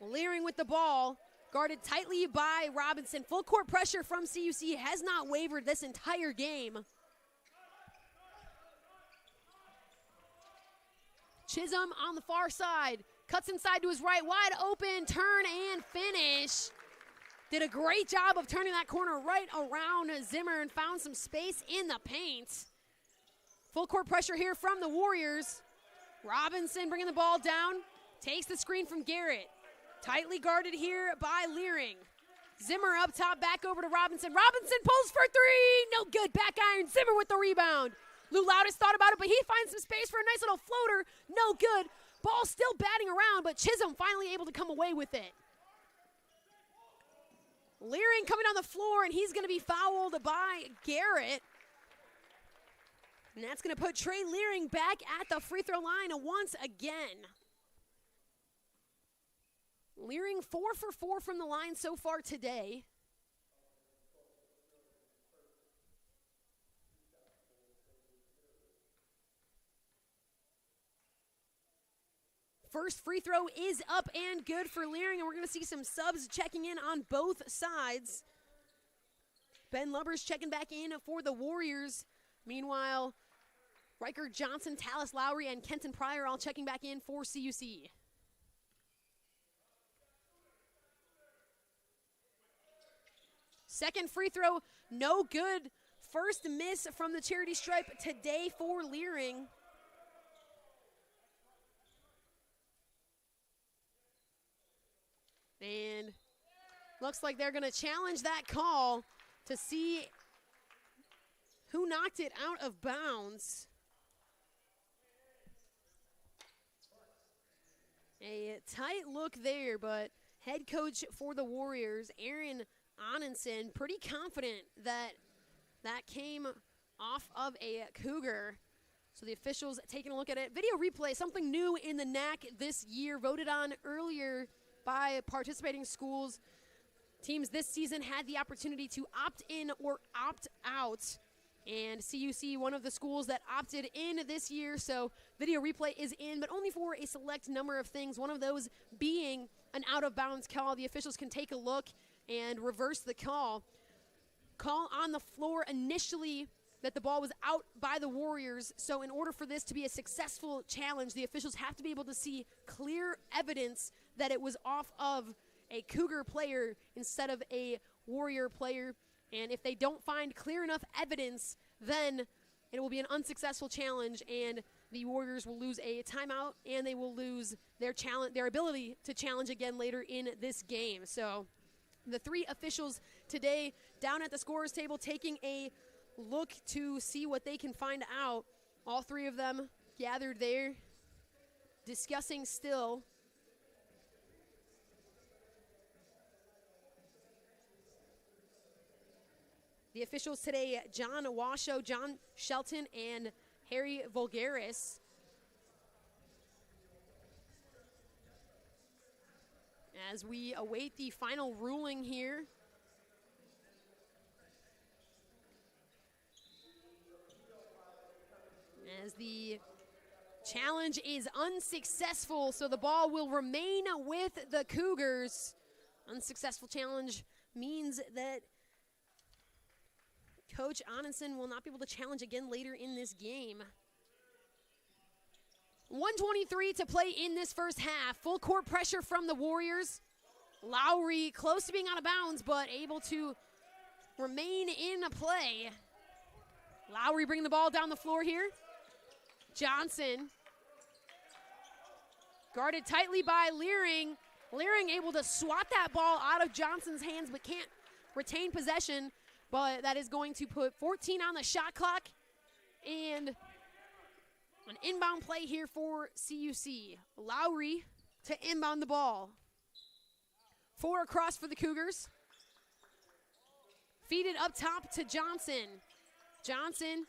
Leering with the ball, guarded tightly by Robinson. Full court pressure from CUC has not wavered this entire game. Chisholm on the far side, cuts inside to his right, wide open, turn and finish. did a great job of turning that corner right around Zimmer and found some space in the paint. Full court pressure here from the Warriors. Robinson bringing the ball down, takes the screen from Garrett. Tightly guarded here by Leering. Zimmer up top, back over to Robinson. Robinson pulls for three, no good, back iron. Zimmer with the rebound. Lou Loudis thought about it, but he finds some space for a nice little floater, no good. Ball still batting around, but Chisholm finally able to come away with it. Leering coming on the floor, and he's gonna be fouled by Garrett. And that's going to put Trey Leering back at the free throw line once again. Leering 4 for 4 from the line so far today. First free throw is up and good for Leering, and we're going to see some subs checking in on both sides. Ben Lubbers checking back in for the Warriors. Meanwhile, Riker Johnson, Tallis Lowry, and Kenton Pryor all checking back in for CUC. Second free throw, no good. First miss from the charity stripe today for Leering. And looks like they're going to challenge that call to see who knocked it out of bounds. A tight look there, but head coach for the Warriors, Aaron Onenson, pretty confident that that came off of a Cougar. So the officials taking a look at it. Video replay, something new in the NAC this year, voted on earlier by participating schools. Teams this season had the opportunity to opt in or opt out. And CUC, one of the schools that opted in this year, so video replay is in, but only for a select number of things, one of those being an out-of-bounds call. The officials can take a look and reverse the call. Call on the floor initially that the ball was out by the Warriors, so in order for this to be a successful challenge, the officials have to be able to see clear evidence that it was off of a Cougar player instead of a Warrior player. And if they don't find clear enough evidence, then it will be an unsuccessful challenge, and the Warriors will lose a timeout, and they will lose their ability to challenge again later in this game. So the three officials today down at the scorer's table taking a look to see what they can find out. All three of them gathered there, discussing still. The officials today, John Washoe, John Shelton, and Harry Vulgaris. As we await the final ruling here. As the challenge is unsuccessful, so the ball will remain with the Cougars. Unsuccessful challenge means that Coach Onenson will not be able to challenge again later in this game. 1:23 to play in this first half. Full court pressure from the Warriors. Lowry close to being out of bounds, but able to remain in play. Lowry bringing the ball down the floor here. Johnson guarded tightly by Leering. Leering able to swat that ball out of Johnson's hands, but can't retain possession. But that is going to put 14 on the shot clock, and an inbound play here for CUC. Lowry to inbound the ball. 4 across for the Cougars. Feed it up top to Johnson. Johnson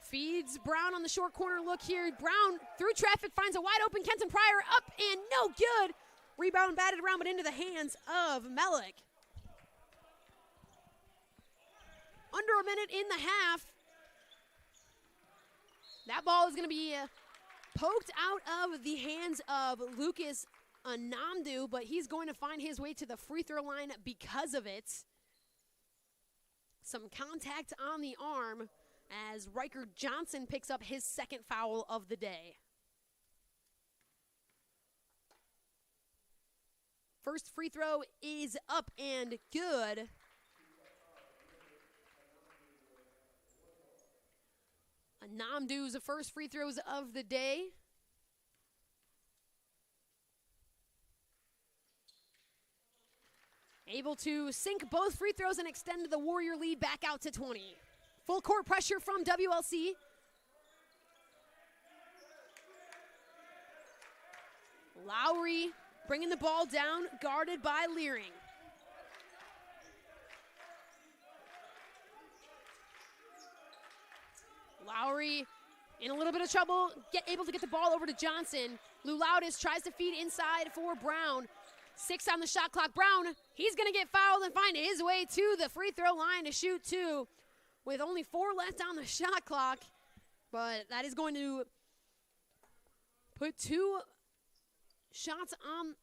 feeds Brown on the short corner look here. Brown through traffic finds a wide open Kenton Pryor, up and no good. Rebound batted around but into the hands of Mellick. Under a minute in the half. That ball is going to be poked out of the hands of Lucas Anamdu, but he's going to find his way to the free throw line because of it. Some contact on the arm as Riker Johnson picks up his second foul of the day. First free throw is up and good. Namdu's first free throws of the day. Able to sink both free throws and extend the Warrior lead back out to 20. Full court pressure from WLC. Lowry bringing the ball down, guarded by Leering. Lowry in a little bit of trouble, able to get the ball over to Johnson. Lou Loudis tries to feed inside for Brown. 6 on the shot clock. Brown, he's going to get fouled and find his way to the free throw line to shoot 2 with only 4 left on the shot clock. But that is going to put 2 shots on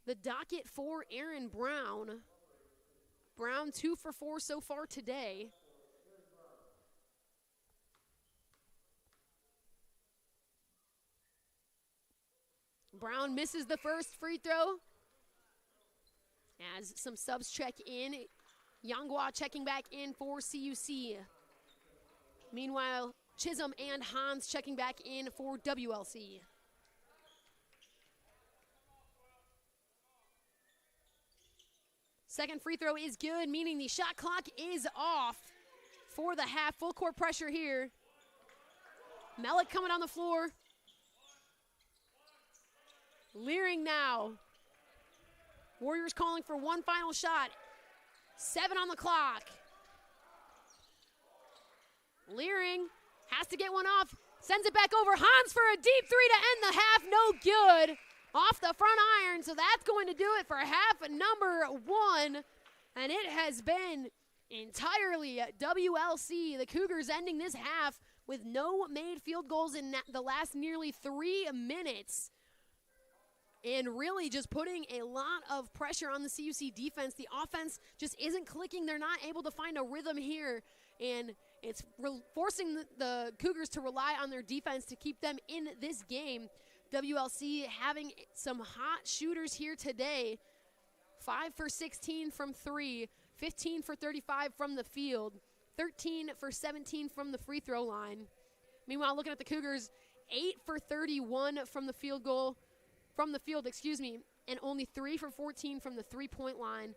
the docket for Aaron Brown. Brown 2 for 4 so far today. Brown misses the first free throw. As some subs check in, Yangwa checking back in for CUC. Meanwhile, Chisholm and Hans checking back in for WLC. Second free throw is good, meaning the shot clock is off for the half. Full court pressure here. Mellick coming on the floor. Leering now. Warriors calling for one final shot. 7 on the clock. Leering has to get one off. Sends it back over. Hans for a deep 3 to end the half. No good. Off the front iron. So that's going to do it for half number 1. And it has been entirely WLC. The Cougars ending this half with no made field goals in the last nearly 3 minutes. And really just putting a lot of pressure on the CUC defense. The offense just isn't clicking. They're not able to find a rhythm here. And it's forcing the Cougars to rely on their defense to keep them in this game. WLC having some hot shooters here today. 5 for 16 from 3. 15 for 35 from the field. 13 for 17 from the free throw line. Meanwhile, looking at the Cougars, 8 for 31 from the field, and only 3 for 14 from the three-point line,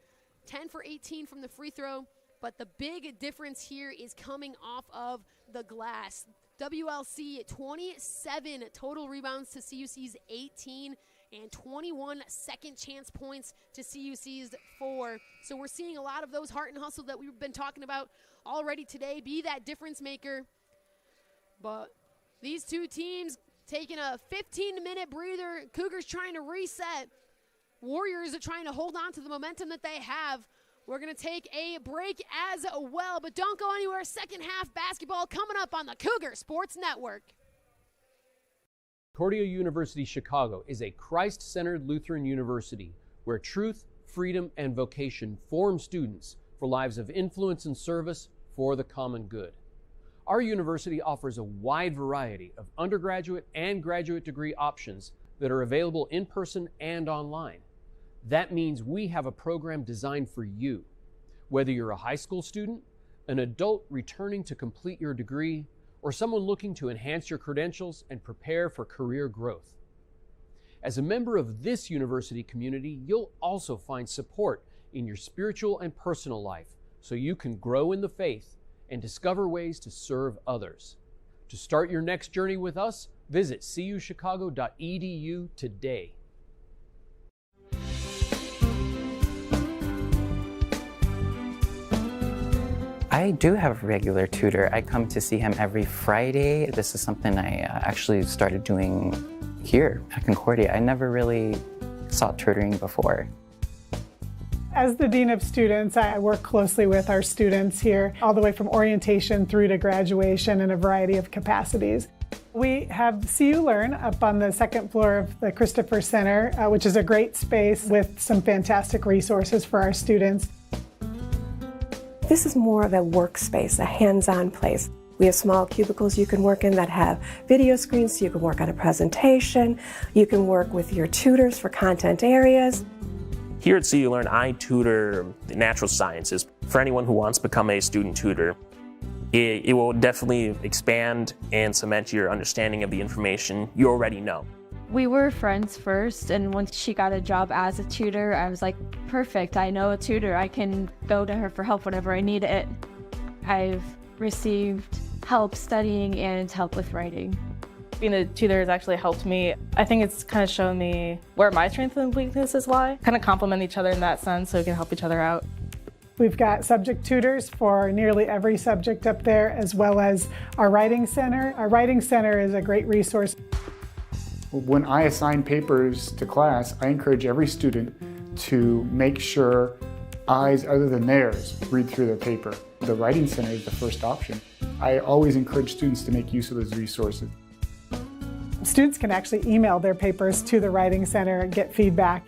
10 for 18 from the free throw, but the big difference here is coming off of the glass. WLC 27 total rebounds to CUC's 18, and 21 second chance points to CUC's 4. So we're seeing a lot of those heart and hustle that we've been talking about already today be that difference maker. But these two teams taking a 15-minute breather. Cougars trying to reset. Warriors are trying to hold on to the momentum that they have. We're going to take a break as well, but don't go anywhere. Second half basketball coming up on the Cougar Sports Network. Concordia University Chicago is a Christ-centered Lutheran university where truth, freedom, and vocation form students for lives of influence and service for the common good. Our university offers a wide variety of undergraduate and graduate degree options that are available in person and online. That means we have a program designed for you. Whether you're a high school student, an adult returning to complete your degree, or someone looking to enhance your credentials and prepare for career growth. As a member of this university community, you'll also find support in your spiritual and personal life so you can grow in the faith and discover ways to serve others. To start your next journey with us, visit cuchicago.edu today. I do have a regular tutor. I come to see him every Friday. This is something I actually started doing here at Concordia. I never really saw tutoring before. As the Dean of Students, I work closely with our students here, all the way from orientation through to graduation in a variety of capacities. We have CU Learn up on the second floor of the Christopher Center, which is a great space with some fantastic resources for our students. This is more of a workspace, a hands-on place. We have small cubicles you can work in that have video screens so you can work on a presentation. You can work with your tutors for content areas. Here at CU Learn, I tutor the natural sciences. For anyone who wants to become a student tutor, it will definitely expand and cement your understanding of the information you already know. We were friends first, and once she got a job as a tutor, I was like, perfect, I know a tutor. I can go to her for help whenever I need it. I've received help studying and help with writing. Being a tutor has actually helped me. I think it's kind of shown me where my strengths and weaknesses lie. Kind of complement each other in that sense so we can help each other out. We've got subject tutors for nearly every subject up there, as well as our writing center. Our writing center is a great resource. When I assign papers to class, I encourage every student to make sure eyes other than theirs read through their paper. The writing center is the first option. I always encourage students to make use of those resources. Students can actually email their papers to the writing center and get feedback.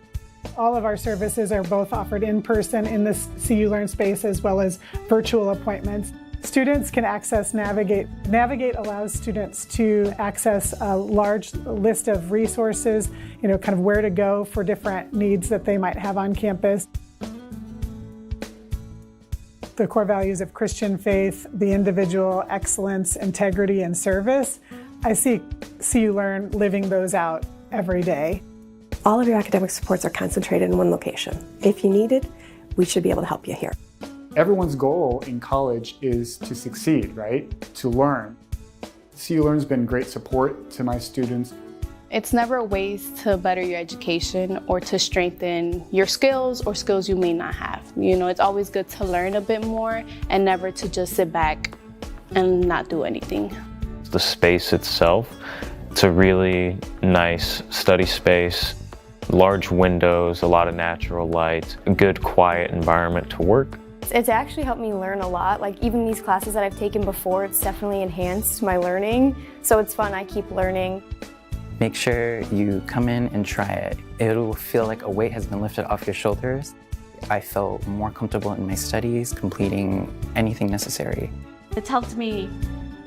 All of our services are both offered in person in the CU Learn space as well as virtual appointments. Students can access Navigate. Navigate allows students to access a large list of resources, kind of where to go for different needs that they might have on campus. The core values of Christian faith, the individual, excellence, integrity, and service. I see CU Learn living those out every day. All of your academic supports are concentrated in one location. If you need it, we should be able to help you here. Everyone's goal in college is to succeed, right? To learn. CU Learn's been great support to my students. It's never a waste to better your education or to strengthen your skills or skills you may not have. It's always good to learn a bit more and never to just sit back and not do anything. The space itself, it's a really nice study space, large windows, a lot of natural light, a good quiet environment to work. It's actually helped me learn a lot. Like even these classes that I've taken before, it's definitely enhanced my learning. So it's fun, I keep learning. Make sure you come in and try it. It'll feel like a weight has been lifted off your shoulders. I felt more comfortable in my studies, completing anything necessary. It's helped me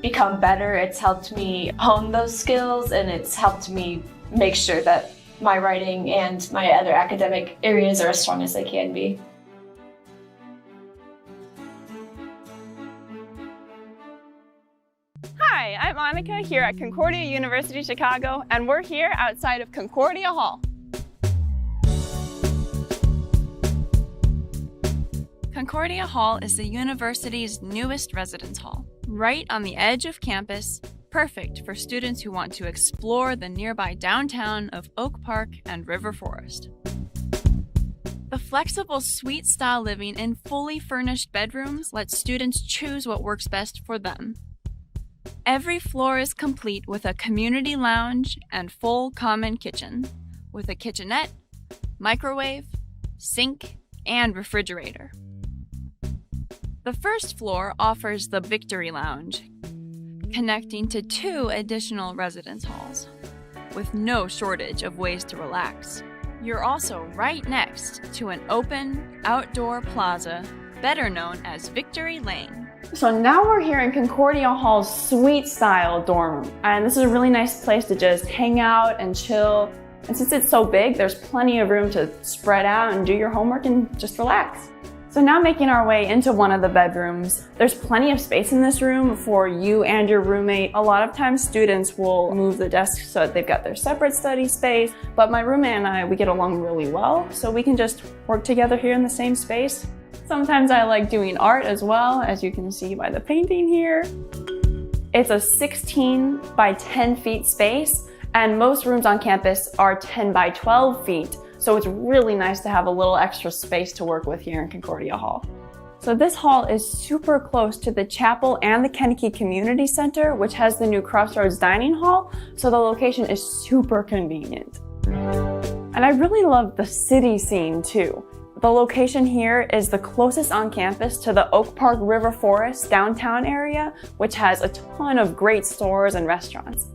become better, it's helped me hone those skills, and it's helped me make sure that my writing and my other academic areas are as strong as they can be. Hi, I'm Monica here at Concordia University Chicago, and we're here outside of Concordia Hall. Concordia Hall is the university's newest residence hall, right on the edge of campus, perfect for students who want to explore the nearby downtown of Oak Park and River Forest. The flexible suite-style living in fully furnished bedrooms lets students choose what works best for them. Every floor is complete with a community lounge and full common kitchen, with a kitchenette, microwave, sink, and refrigerator. The first floor offers the Victory Lounge, connecting to 2 additional residence halls, with no shortage of ways to relax. You're also right next to an open, outdoor plaza, better known as Victory Lane. So now we're here in Concordia Hall's suite-style dorm room, and this is a really nice place to just hang out and chill. And since it's so big, there's plenty of room to spread out and do your homework and just relax. So now making our way into one of the bedrooms, there's plenty of space in this room for you and your roommate. A lot of times students will move the desks so that they've got their separate study space, but my roommate and I, we get along really well, so we can just work together here in the same space. Sometimes I like doing art as well, as you can see by the painting here. It's a 16 by 10 feet space, and most rooms on campus are 10 by 12 feet. So it's really nice to have a little extra space to work with here in Concordia Hall. So this hall is super close to the chapel and the Kennedy Community Center, which has the new Crossroads Dining Hall, so the location is super convenient. And I really love the city scene too. The location here is the closest on campus to the Oak Park River Forest downtown area, which has a ton of great stores and restaurants.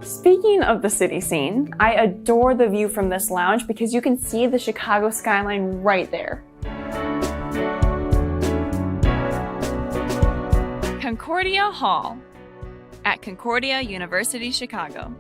Speaking of the city scene, I adore the view from this lounge because you can see the Chicago skyline right there. Concordia Hall at Concordia University Chicago.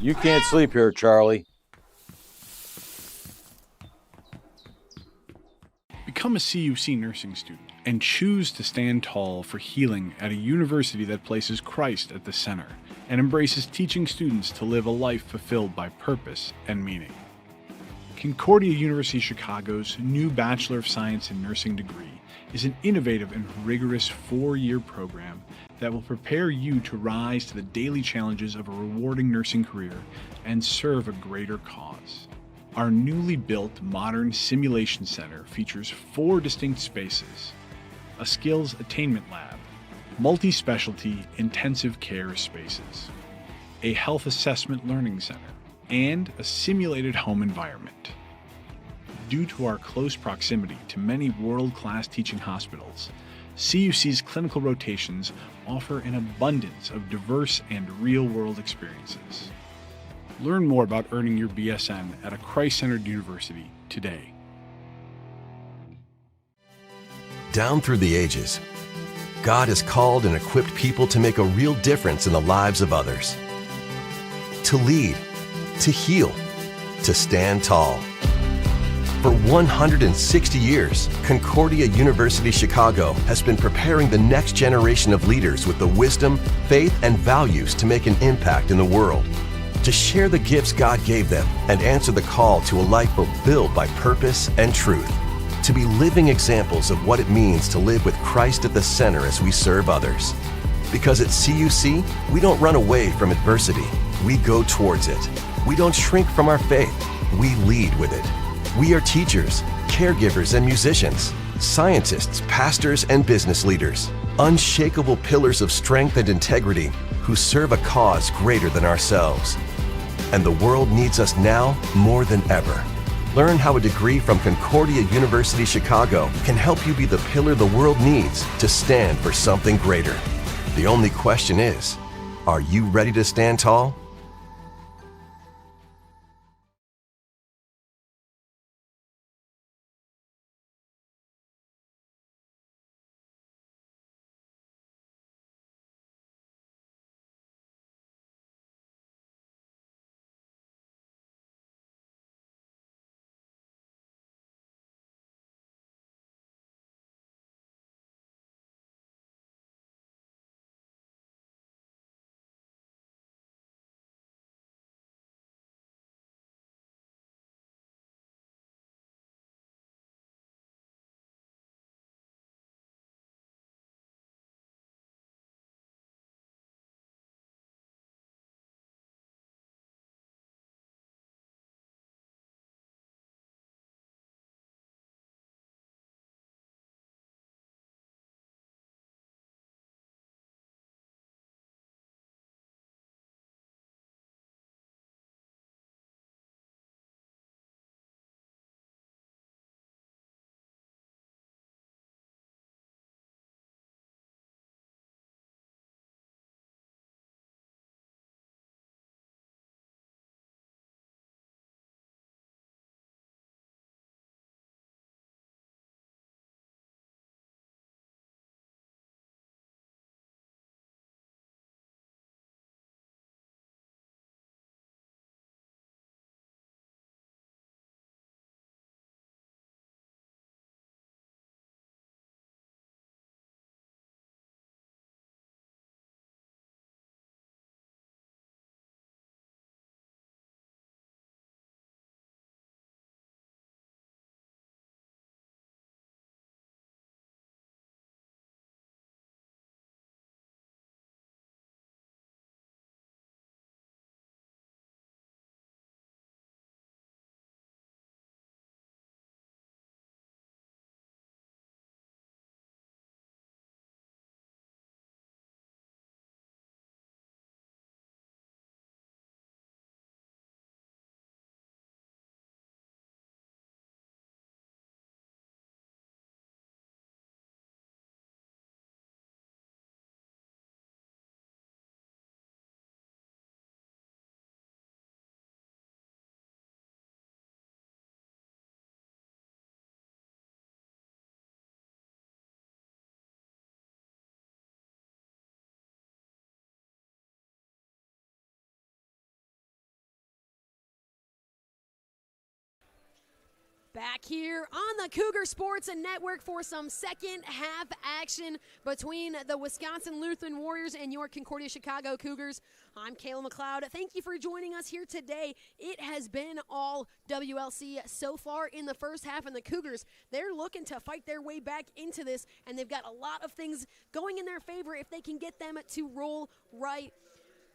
You can't sleep here, Charlie. Become a CUC nursing student and choose to stand tall for healing at a university that places Christ at the center and embraces teaching students to live a life fulfilled by purpose and meaning. Concordia University Chicago's new Bachelor of Science in Nursing degree is an innovative and rigorous 4-year program that will prepare you to rise to the daily challenges of a rewarding nursing career and serve a greater cause. Our newly built modern simulation center features 4 distinct spaces: a skills attainment lab, multi-specialty intensive care spaces, a health assessment learning center, and a simulated home environment. Due to our close proximity to many world-class teaching hospitals, CUC's clinical rotations offer an abundance of diverse and real-world experiences. Learn more about earning your BSN at a Christ-centered university today. Down through the ages, God has called and equipped people to make a real difference in the lives of others. To lead, to heal, to stand tall. For 160 years, Concordia University Chicago has been preparing the next generation of leaders with the wisdom, faith, and values to make an impact in the world, to share the gifts God gave them and answer the call to a life fulfilled by purpose and truth, to be living examples of what it means to live with Christ at the center as we serve others. Because at CUC, we don't run away from adversity, we go towards it. We don't shrink from our faith, we lead with it. We are teachers, caregivers, and musicians, scientists, pastors, and business leaders, unshakable pillars of strength and integrity who serve a cause greater than ourselves. And the world needs us now more than ever. Learn how a degree from Concordia University Chicago can help you be the pillar the world needs to stand for something greater. The only question is, are you ready to stand tall? Back here on the Cougar Sports Network for some second half action between the Wisconsin Lutheran Warriors and your Concordia Chicago Cougars. I'm Kayla McLeod. Thank you for joining us here today. It has been all WLC so far in the first half, and the Cougars, they're looking to fight their way back into this, and they've got a lot of things going in their favor if they can get them to roll right.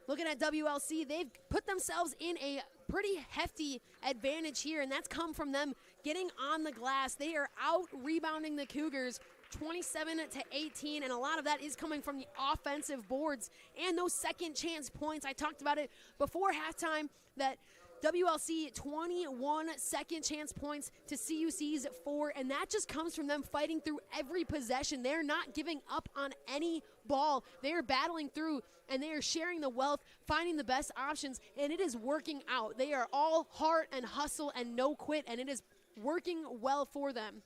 Looking at WLC, they've put themselves in a pretty hefty advantage here, and that's come from them getting on the glass. They are out rebounding the Cougars 27-18, and a lot of that is coming from the offensive boards and those second chance points. I talked about it before halftime that WLC 21 second chance points to CUC's 4, and that just comes from them fighting through every possession. They're not giving up on any ball. They're battling through, and they are sharing the wealth, finding the best options, and it is working out. They are all heart and hustle and no quit, and it is working well for them.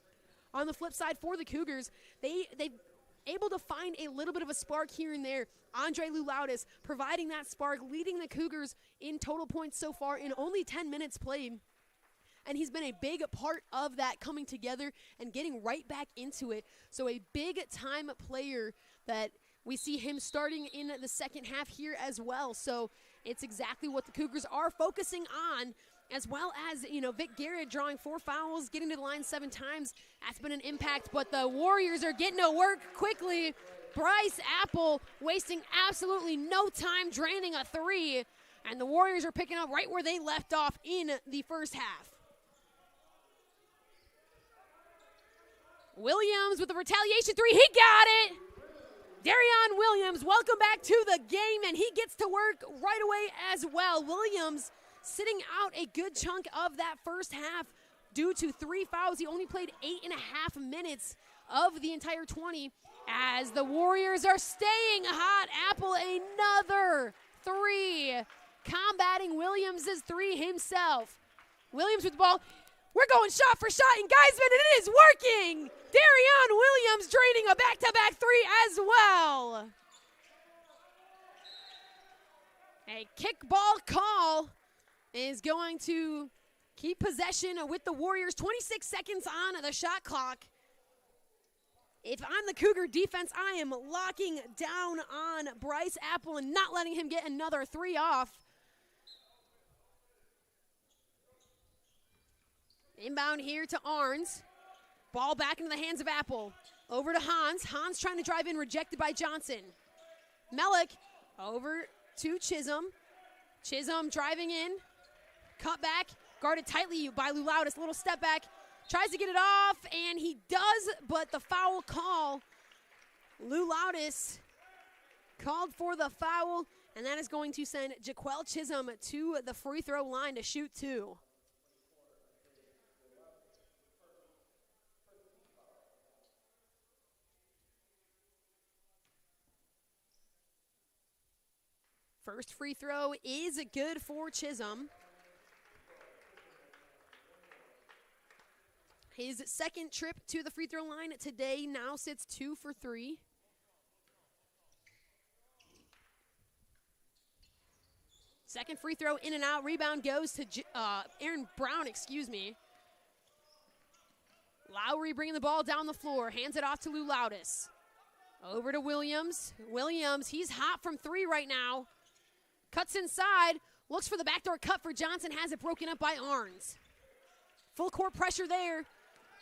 On the flip side, for the Cougars, they've able to find a little bit of a spark here and there. Andre Lulaudis providing that spark, leading the Cougars in total points so far in only 10 minutes played. And he's been a big part of that coming together and getting right back into it. So a big-time player that we see him starting in the second half here as well. So it's exactly what the Cougars are focusing on, as well as, Vic Garrett drawing 4 fouls, getting to the line 7 times. That's been an impact, but the Warriors are getting to work quickly. Bryce Apple wasting absolutely no time, draining a 3, and the Warriors are picking up right where they left off in the first half. Williams with the retaliation 3, he got it! Darion Williams, welcome back to the game, and he gets to work right away as well. Williams sitting out a good chunk of that first half due to 3 fouls. He only played 8.5 minutes of the entire 20 as the Warriors are staying hot. Apple, another 3, combating Williams' 3 himself. Williams with the ball. We're going shot for shot, and Geisman, and it is working! Darion Williams draining a back-to-back 3 as well. A kickball call is going to keep possession with the Warriors. 26 seconds on the shot clock. If I'm the Cougar defense, I am locking down on Bryce Apple and not letting him get another 3 off. Inbound here to Arns. Ball back into the hands of Apple. Over to Hans. Hans trying to drive in, rejected by Johnson. Mellick over to Chisholm. Chisholm driving in. Cut back. Guarded tightly by Lulaudis. Little step back. Tries to get it off, and he does, but the foul call. Lulaudis called for the foul, and that is going to send Jaquel Chisholm to the free throw line to shoot 2. First free throw is good for Chisholm. His second trip to the free throw line today now sits 2 for 3. Second free throw in and out. Rebound goes to Aaron Brown, Lowry bringing the ball down the floor. Hands it off to Lulaudis. Over to Williams. Williams, he's hot from 3 right now. Cuts inside. Looks for the backdoor cut for Johnson. Has it broken up by Arns. Full court pressure there.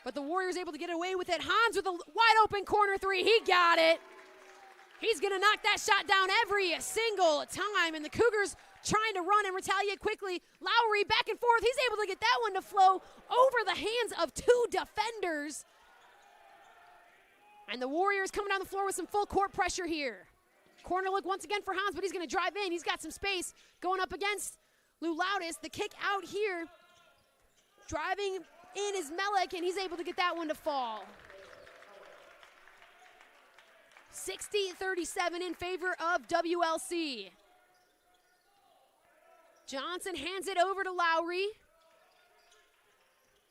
But the Warriors able to get away with it. Hans with a wide open corner 3. He got it. He's going to knock that shot down every single time. And the Cougars trying to run and retaliate quickly. Lowry back and forth. He's able to get that one to flow over the hands of 2 defenders. And the Warriors coming down the floor with some full court pressure here. Corner look once again for Hans, but he's going to drive in. He's got some space going up against Lulaudis. The kick out here. Driving in is Mellick, and he's able to get that one to fall. 60-37 in favor of WLC. Johnson hands it over to Lowry.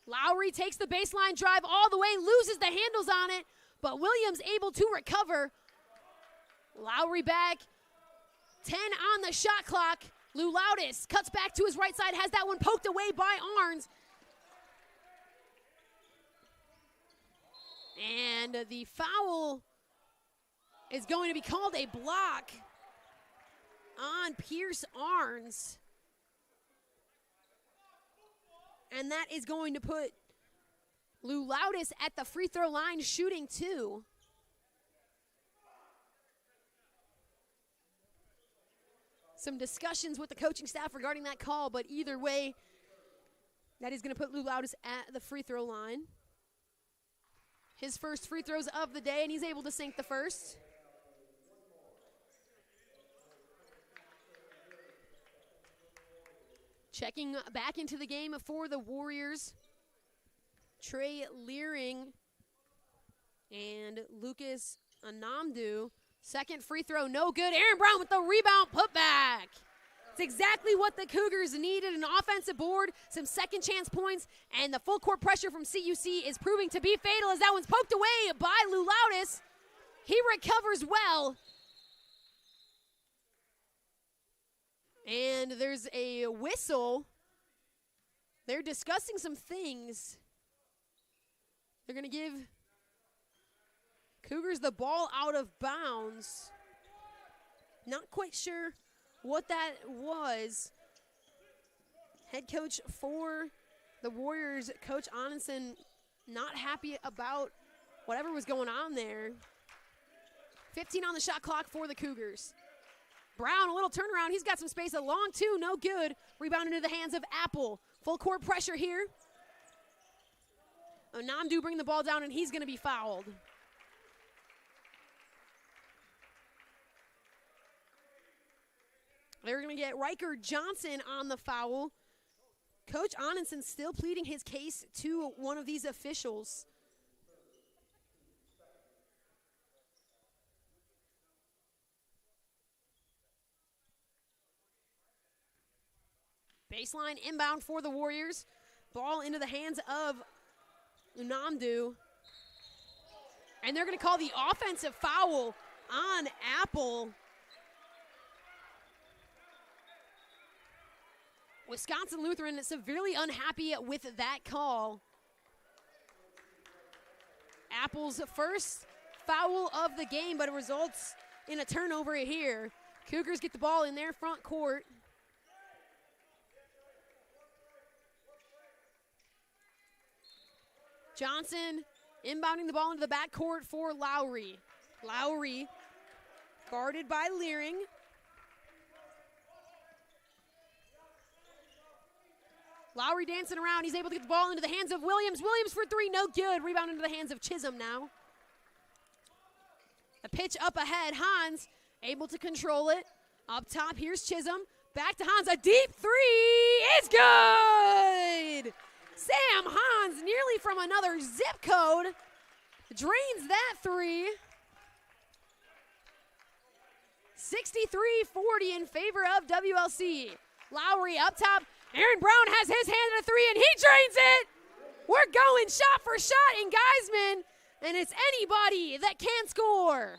Lowry takes the baseline drive all the way, loses the handles on it, but Williams able to recover. Lowry back, 10 on the shot clock. Lulaudis cuts back to his right side, has that one poked away by Arns. And the foul is going to be called a block on Pierce Arns. And that is going to put Lou Loudis at the free throw line shooting 2. Some discussions with the coaching staff regarding that call, but either way, that is going to put Lou Loudis at the free throw line. His first free throws of the day, and he's able to sink the first. Checking back into the game for the Warriors, Trey Leering and Lucas Anamdu. Second free throw, no good. Aaron Brown with the rebound putback. It's exactly what the Cougars needed, an offensive board, some second chance points, and the full court pressure from CUC is proving to be fatal as that one's poked away by Lou Loudis. He recovers well. And there's a whistle. They're discussing some things. They're going to give Cougars the ball out of bounds. Not quite sure what that was. Head coach for the Warriors, Coach Onenson, not happy about whatever was going on there. 15 on the shot clock for the Cougars. Brown, a little turnaround. He's got some space. A long two, no good. Rebound into the hands of Apple. Full court pressure here. Namdu bring the ball down, and he's going to be fouled. They're going to get Riker Johnson on the foul. Coach Onenson still pleading his case to one of these officials. Baseline inbound for the Warriors. Ball into the hands of Namdu. And they're going to call the offensive foul on Apple. Wisconsin Lutheran severely unhappy with that call. Apple's first foul of the game, but it results in a turnover here. Cougars get the ball in their front court. Johnson inbounding the ball into the backcourt for Lowry. Lowry guarded by Leering. Lowry dancing around. He's able to get the ball into the hands of Williams. Williams for three, no good. Rebound into the hands of Chisholm now. The pitch up ahead. Hans able to control it. Up top, here's Chisholm. Back to Hans. A deep three is good. Sam Hans, nearly from another zip code, drains that three. 63-40 in favor of WLC. Lowry up top. Aaron Brown has his hand at a three, and he drains it. We're going shot for shot in Geisman, and it's anybody that can score.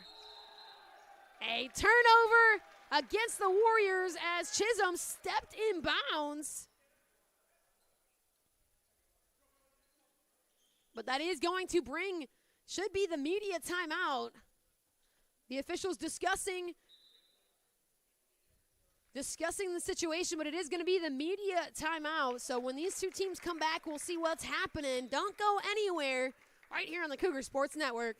A turnover against the Warriors as Chisholm stepped in bounds. But that is going to bring, should be the media timeout. The officials discussing the situation, but it is going to be the media timeout. So when these two teams come back, we'll see what's happening. Don't go anywhere right here on the Cougar Sports Network.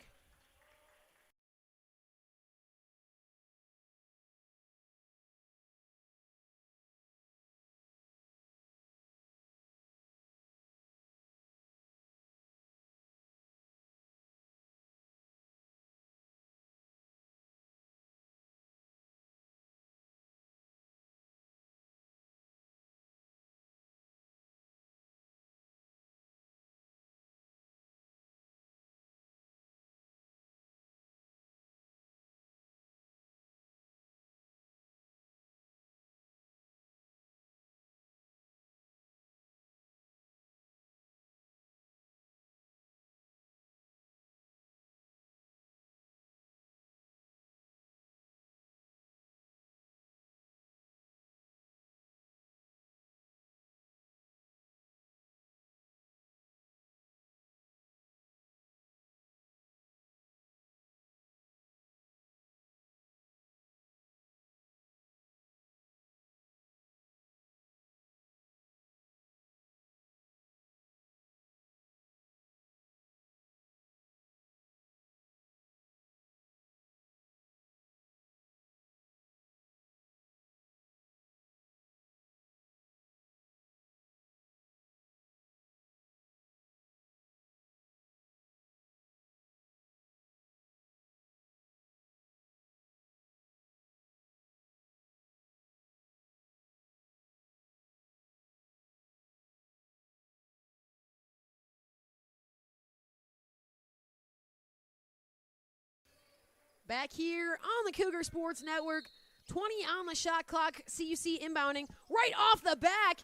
Back here on the Cougar Sports Network, 20 on the shot clock, CUC inbounding. Right off the back,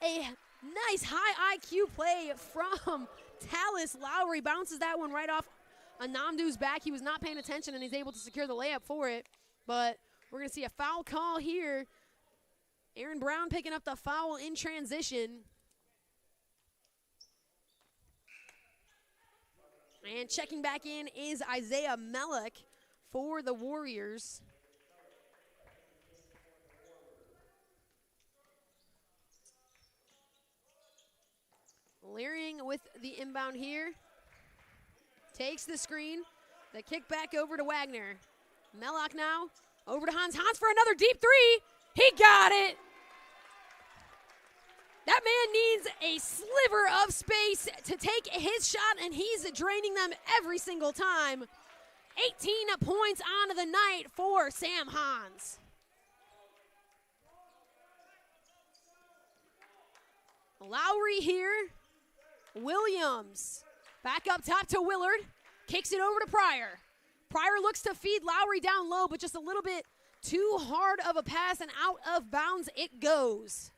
a nice high IQ play from Tallis Lowry. Bounces that one right off Anamdu's back. He was not paying attention, and he's able to secure the layup for it. But we're going to see a foul call here. Aaron Brown picking up the foul in transition. And checking back in is Isaiah Mellick for the Warriors. Leering with the inbound here. Takes the screen. The kick back over to Wagner. Mellock now over to Hans. Hans for another deep three. He got it. That man needs a sliver of space to take his shot, and he's draining them every single time. 18 points on the night for Sam Hans. Lowry here. Williams back up top to Willard. Kicks it over to Pryor. Pryor looks to feed Lowry down low, but just a little bit too hard of a pass, and out of bounds it goes.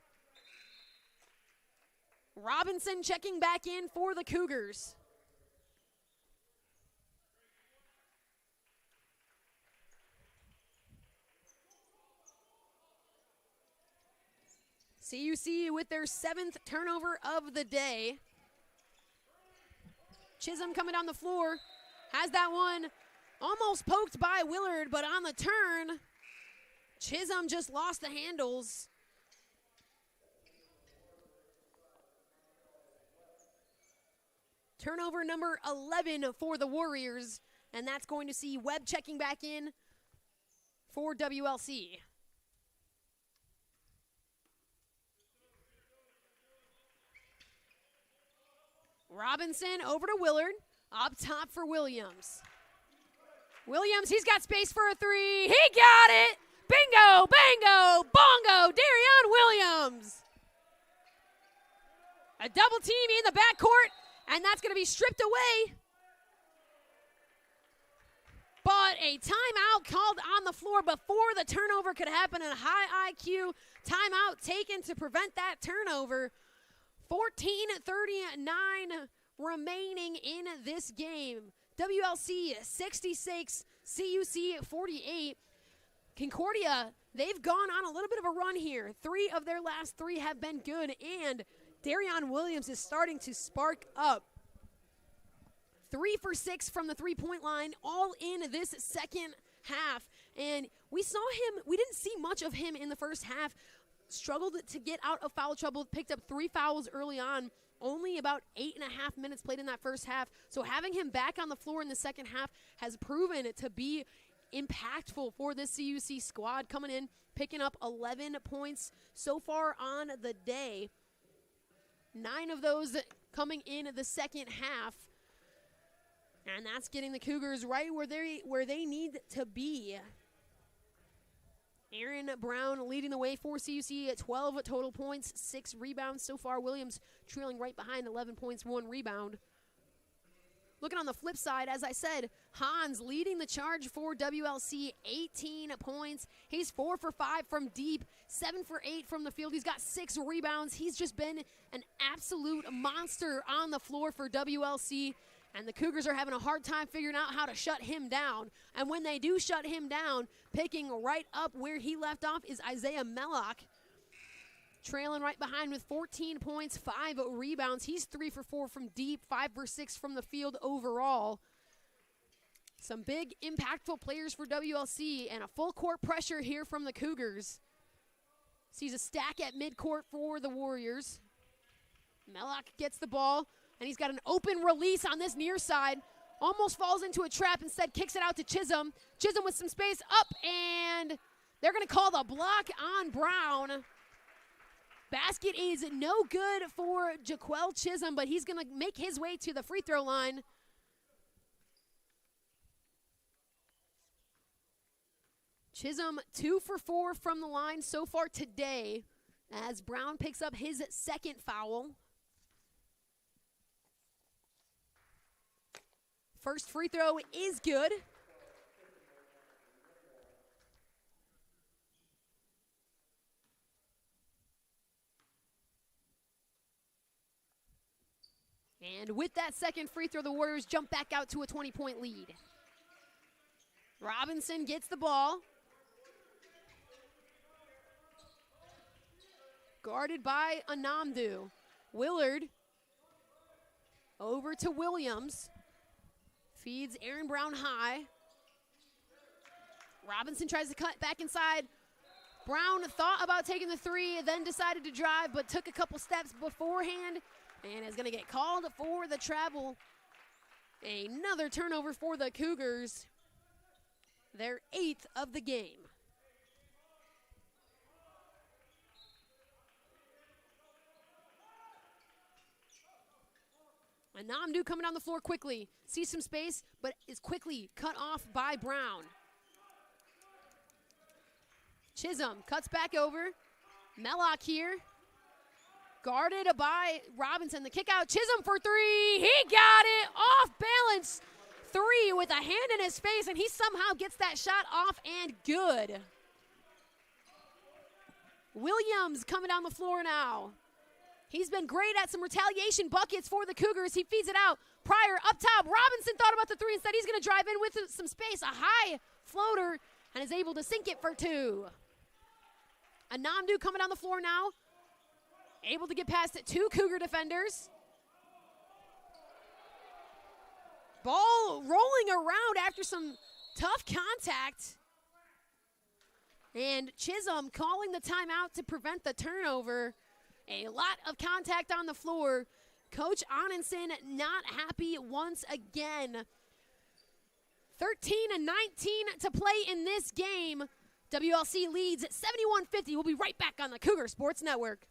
Robinson checking back in for the Cougars. CUC with their 7th turnover of the day. Chisholm coming down the floor. Has that one almost poked by Willard, but on the turn, Chisholm just lost the handles. Turnover number 11 for the Warriors, and that's going to see Webb checking back in for WLC. Robinson over to Willard, up top for Williams. Williams, he's got space for a three. He got it! Bingo, bango, bongo, Darion Williams. A double team in the backcourt, and that's going to be stripped away. But a timeout called on the floor before the turnover could happen. A high IQ timeout taken to prevent that turnover. 14:39 remaining in this game. WLC 66, CUC 48. Concordia, they've gone on a little bit of a run here. 3 of their last 3 have been good, and Darion Williams is starting to spark up. 3 for 6 from the three-point line, all in this second half. And we didn't see much of him in the first half. Struggled to get out of foul trouble, picked up 3 fouls early on. Only about 8.5 minutes played in that first half. So having him back on the floor in the second half has proven to be impactful for this CUC squad. Coming in, picking up 11 points so far on the day. 9 of those coming in the second half. And that's getting the Cougars right where they need to be. Aaron Brown leading the way for CUC at 12 total points, 6 rebounds so far. Williams trailing right behind, 11 points, 1 rebound. Looking on the flip side, as I said, Hans leading the charge for WLC, 18 points. He's 4 for 5 from deep, 7 for 8 from the field. He's got 6 rebounds. He's just been an absolute monster on the floor for WLC. And the Cougars are having a hard time figuring out how to shut him down. And when they do shut him down, picking right up where he left off is Isaiah Mellock. Trailing right behind with 14 points, 5 rebounds. He's 3 for 4 from deep, 5 for 6 from the field overall. Some big, impactful players for WLC, and a full court pressure here from the Cougars. Sees a stack at midcourt for the Warriors. Mellock gets the ball. And he's got an open release on this near side. Almost falls into a trap. Instead, kicks it out to Chisholm. Chisholm with some space up, and they're going to call the block on Brown. Basket is no good for Jaquel Chisholm, but he's going to make his way to the free throw line. Chisholm 2 for 4 from the line so far today as Brown picks up his second foul. First free throw is good. And with that second free throw, the Warriors jump back out to a 20-point lead. Robinson gets the ball. Guarded by Anamdu. Willard over to Williams. Feeds Aaron Brown high. Robinson tries to cut back inside. Brown thought about taking the three, then decided to drive, but took a couple steps beforehand and is going to get called for the travel. Another turnover for the Cougars. Their 8th of the game. Anamdu coming down the floor quickly. Sees some space, but is quickly cut off by Brown. Chisholm cuts back over. Mellock here. Guarded by Robinson. The kick out. Chisholm for three. He got it. Off balance. Three with a hand in his face, and he somehow gets that shot off and good. Williams coming down the floor now. He's been great at some retaliation buckets for the Cougars. He feeds it out. Pryor up top. Robinson thought about the three. Instead, he's going to drive in with some space. A high floater, and is able to sink it for two. Anamdu coming down the floor now. Able to get past two Cougar defenders. Ball rolling around after some tough contact. And Chisholm calling the timeout to prevent the turnover. A lot of contact on the floor. Coach Anundson not happy once again. 13-19 to play in this game. WLC leads 71-50. We'll be right back on the Cougar Sports Network.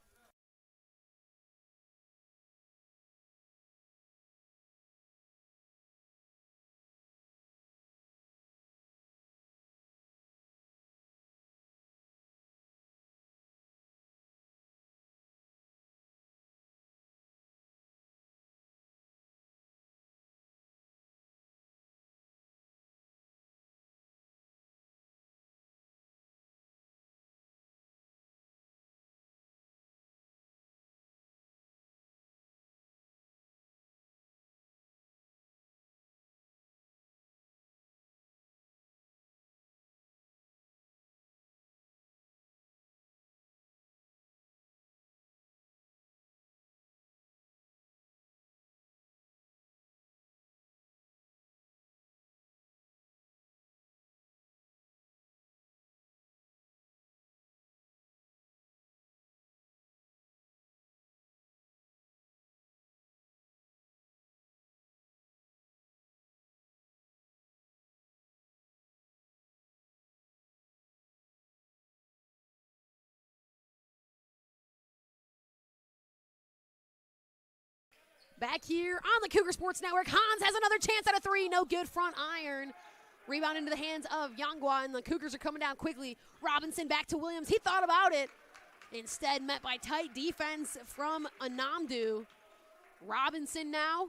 Back here on the Cougar Sports Network, Hans has another chance at a three. No good, front iron. Rebound into the hands of Yangwa, and the Cougars are coming down quickly. Robinson back to Williams. He thought about it. Instead, met by tight defense from Anamdu. Robinson now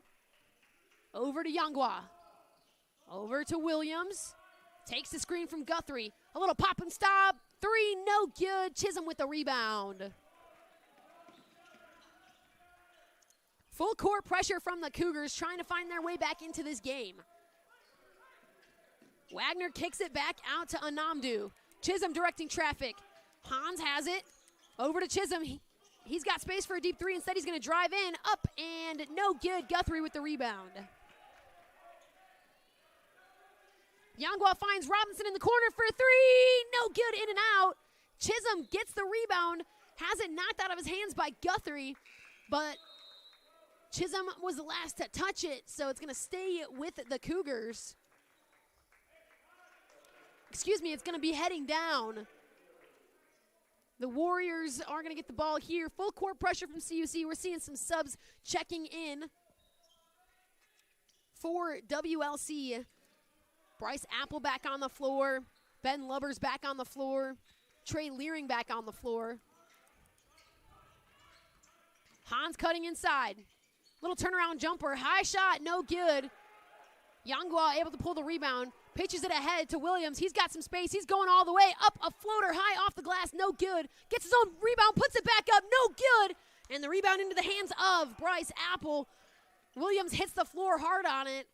over to Yangwa. Over to Williams. Takes the screen from Guthrie. A little pop and stop. Three, no good. Chisholm with the rebound. Full court pressure from the Cougars, trying to find their way back into this game. Wagner kicks it back out to Anamdu. Chisholm directing traffic. Hans has it. Over to Chisholm. He's got space for a deep three. Instead, he's going to drive in. Up and no good. Guthrie with the rebound. Yangwa finds Robinson in the corner for a three. No good, in and out. Chisholm gets the rebound. Has it knocked out of his hands by Guthrie. But Chisholm was the last to touch it, so it's going to stay with the Cougars. Excuse me, it's going to be heading down. The Warriors are going to get the ball here. Full court pressure from CUC. We're seeing some subs checking in for WLC. Bryce Apple back on the floor. Ben Lubbers back on the floor. Trey Leering back on the floor. Hans cutting inside. Little turnaround jumper. High shot, no good. Yangwa able to pull the rebound. Pitches it ahead to Williams. He's got some space. He's going all the way. Up a floater high off the glass. No good. Gets his own rebound. Puts it back up. No good. And the rebound into the hands of Bryce Apple. Williams hits the floor hard on it.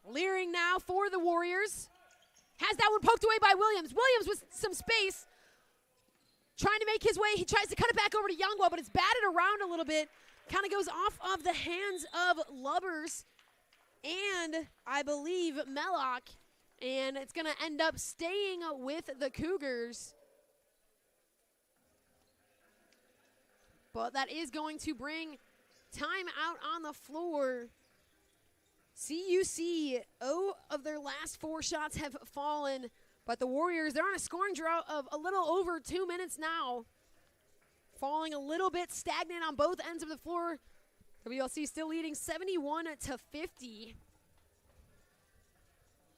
Leering now for the Warriors. Has that one poked away by Williams. Williams with some space. Trying to make his way. He tries to cut it back over to Youngwa, but it's batted around a little bit. Kind of goes off of the hands of Lubbers and I believe Mellock. And it's going to end up staying with the Cougars. But that is going to bring time out on the floor. CUC, 0 of their last 4 shots have fallen. But the Warriors, they're on a scoring drought of a little over 2 minutes now. Falling a little bit stagnant on both ends of the floor. WLC still leading 71-50.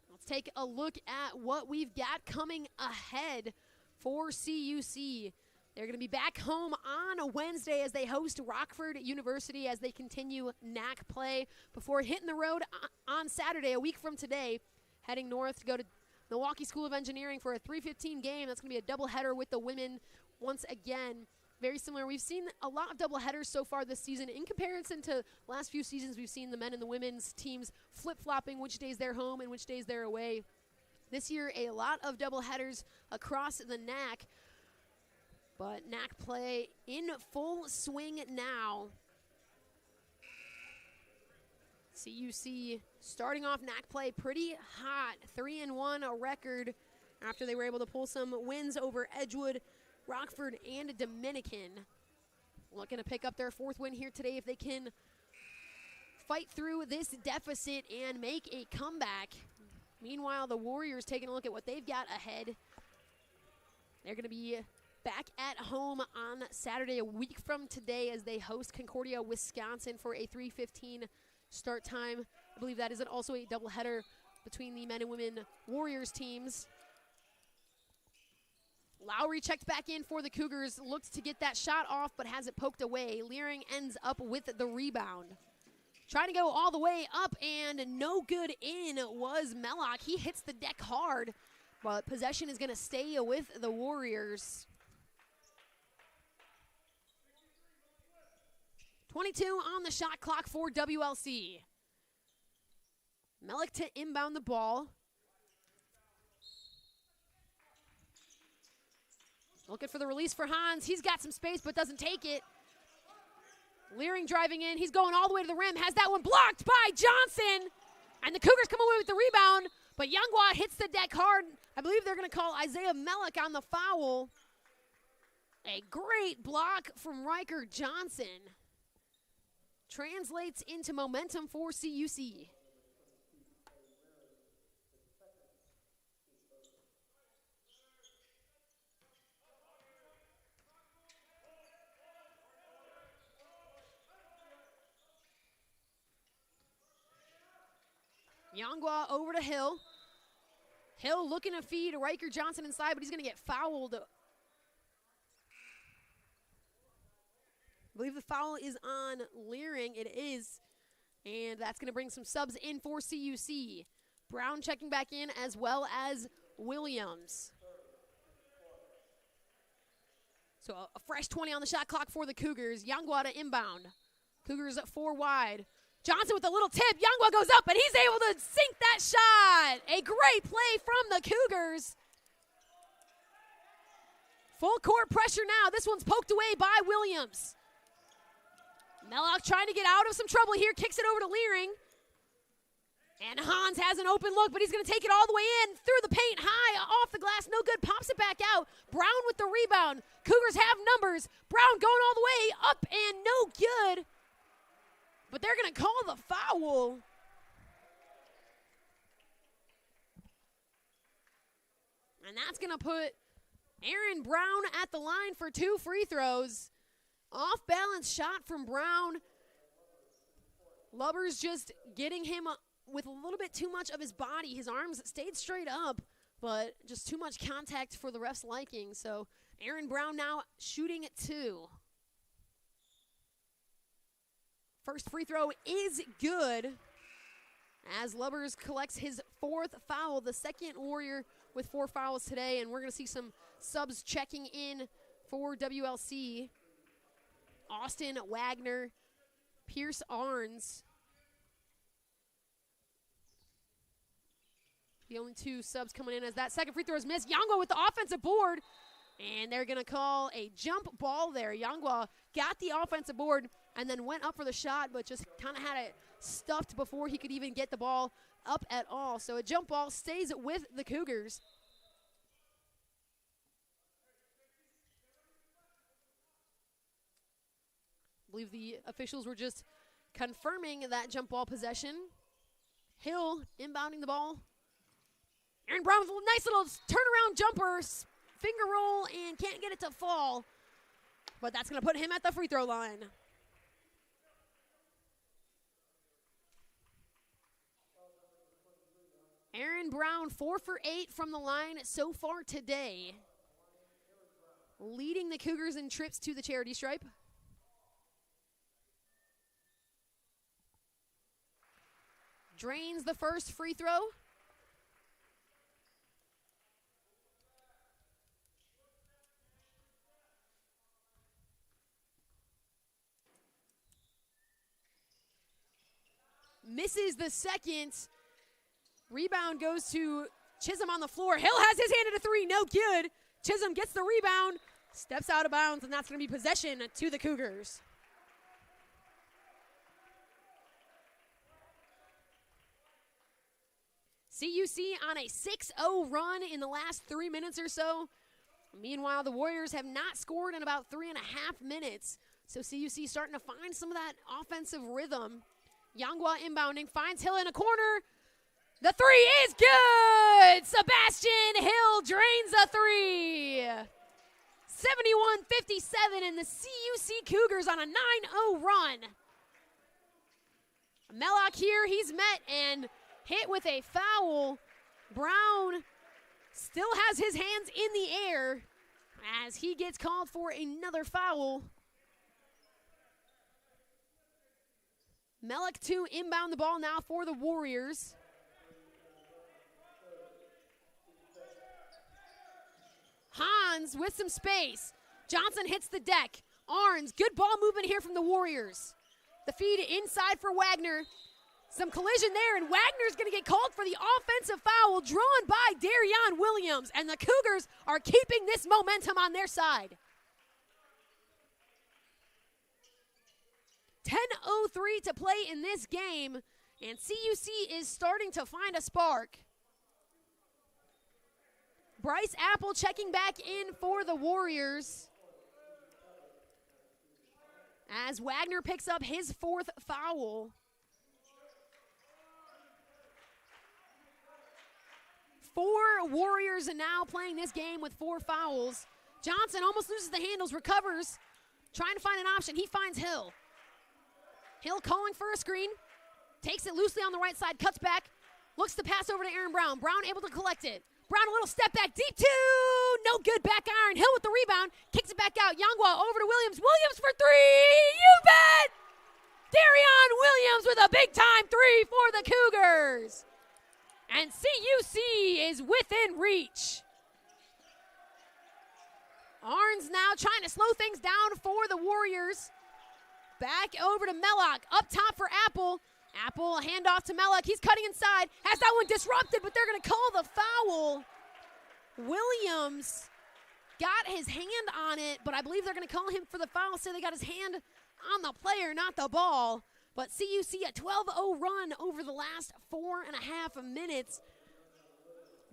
Let's take a look at what we've got coming ahead for CUC. They're going to be back home on a Wednesday as they host Rockford University as they continue NAC play before hitting the road on Saturday, a week from today, heading north to go to Milwaukee School of Engineering for a 3:15 game. That's going to be a doubleheader with the women once again. Very similar. We've seen a lot of doubleheaders so far this season. In comparison to last few seasons, we've seen the men and the women's teams flip-flopping which days they're home and which days they're away. This year, a lot of doubleheaders across the NAC. But NAC play in full swing now. CUC starting off NAC play pretty hot. 3-1 a record after they were able to pull some wins over Edgewood, Rockford, and Dominican. Looking to pick up their 4th win here today if they can fight through this deficit and make a comeback. Meanwhile, the Warriors taking a look at what they've got ahead. They're going to be back at home on Saturday, a week from today, as they host Concordia, Wisconsin for a 3:15 start time. I believe that is also a doubleheader between the men and women Warriors teams. Lowry checked back in for the Cougars, looked to get that shot off, but has it poked away. Leering ends up with the rebound. Trying to go all the way up, and no good in was Mellock. He hits the deck hard, but possession is going to stay with the Warriors. 22 on the shot clock for WLC. Mellock to inbound the ball. Looking for the release for Hans. He's got some space but doesn't take it. Leering driving in. He's going all the way to the rim. Has that one blocked by Johnson. And the Cougars come away with the rebound. But Youngwa hits the deck hard. I believe they're going to call Isaiah Mellock on the foul. A great block from Riker Johnson. Translates into momentum for CUC. Youngwa over to Hill. Hill looking to feed Riker Johnson inside, but he's going to get fouled. I believe the foul is on Leering. It is. And that's going to bring some subs in for CUC. Brown checking back in as well as Williams. So a fresh 20 on the shot clock for the Cougars. Youngwa to inbound. Cougars at 4 wide. Johnson with a little tip. Youngwa goes up, and he's able to sink that shot. A great play from the Cougars. Full court pressure now. This one's poked away by Williams. Mellock trying to get out of some trouble here. Kicks it over to Leering. And Hans has an open look, but he's going to take it all the way in. Through the paint, high, off the glass, no good. Pops it back out. Brown with the rebound. Cougars have numbers. Brown going all the way up and no good. But they're going to call the foul. And that's going to put Aaron Brown at the line for 2 free throws. Off-balance shot from Brown. Lubbers just getting him with a little bit too much of his body. His arms stayed straight up, but just too much contact for the ref's liking. So Aaron Brown now shooting at 2. First free throw is good as Lubbers collects his 4th foul, the second Warrior with 4 fouls today, and we're going to see some subs checking in for WLC. Austin Wagner Pierce Arns. The only two subs coming in as that second free throw is missed. Yangwa with the offensive board, and they're going to call a jump ball there. Yangwa got the offensive board and then went up for the shot, but just kind of had it stuffed before he could even get the ball up at all. So a jump ball stays with the Cougars. I believe the officials were just confirming that jump ball possession. Hill inbounding the ball. Aaron Brown with a nice little turnaround jumper, finger roll, and can't get it to fall. But that's going to put him at the free throw line. Aaron Brown, 4 for 8 from the line so far today. Leading the Cougars in trips to the charity stripe. Drains the first free throw. Misses the second. Rebound goes to Chisholm on the floor. Hill has his hand at a three, no good. Chisholm gets the rebound, steps out of bounds, and that's going to be possession to the Cougars. CUC on a 6-0 run in the last 3 minutes or so. Meanwhile, the Warriors have not scored in about 3.5 minutes. So CUC starting to find some of that offensive rhythm. Yangwa inbounding, finds Hill in a corner. The three is good! Sebastian Hill drains a three. 71-57, and the CUC Cougars on a 9-0 run. Mellock here, he's met and hit with a foul. Brown still has his hands in the air as he gets called for another foul. Mellock to inbound the ball now for the Warriors. Hans with some space. Johnson hits the deck. Arns, good ball movement here from the Warriors. The feed inside for Wagner. Some collision there, and Wagner's going to get called for the offensive foul drawn by Darion Williams, and the Cougars are keeping this momentum on their side. 10:03 to play in this game, and CUC is starting to find a spark. Bryce Apple checking back in for the Warriors as Wagner picks up his fourth foul. 4 Warriors are now playing this game with 4 fouls. Johnson almost loses the handles, recovers, trying to find an option. He finds Hill. Hill calling for a screen, takes it loosely on the right side, cuts back, looks to pass over to Aaron Brown. Brown able to collect it. Brown a little step back, deep two, no good, back iron. Hill with the rebound, kicks it back out. Yangwa over to Williams. Williams for three, you bet! Darion Williams with a big time three for the Cougars. And CUC is within reach. Arns now trying to slow things down for the Warriors. Back over to Mellock, up top for Apple. Apple, handoff to Mellock. He's cutting inside. Has that one disrupted, but they're going to call the foul. Williams got his hand on it, but I believe they're going to call him for the foul. So they got his hand on the player, not the ball. But CUC a 12-0 run over the last 4.5 minutes.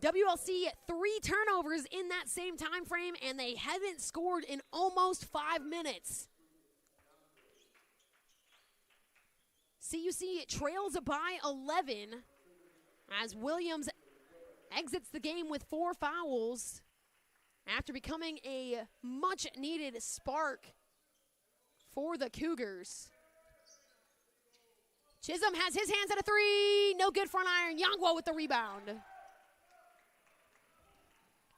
WLC 3 turnovers in that same time frame, and they haven't scored in almost 5 minutes. CUC trails by 11 as Williams exits the game with 4 fouls after becoming a much-needed spark for the Cougars. Chisholm has his hands at a three. No good front iron. Yangwa with the rebound.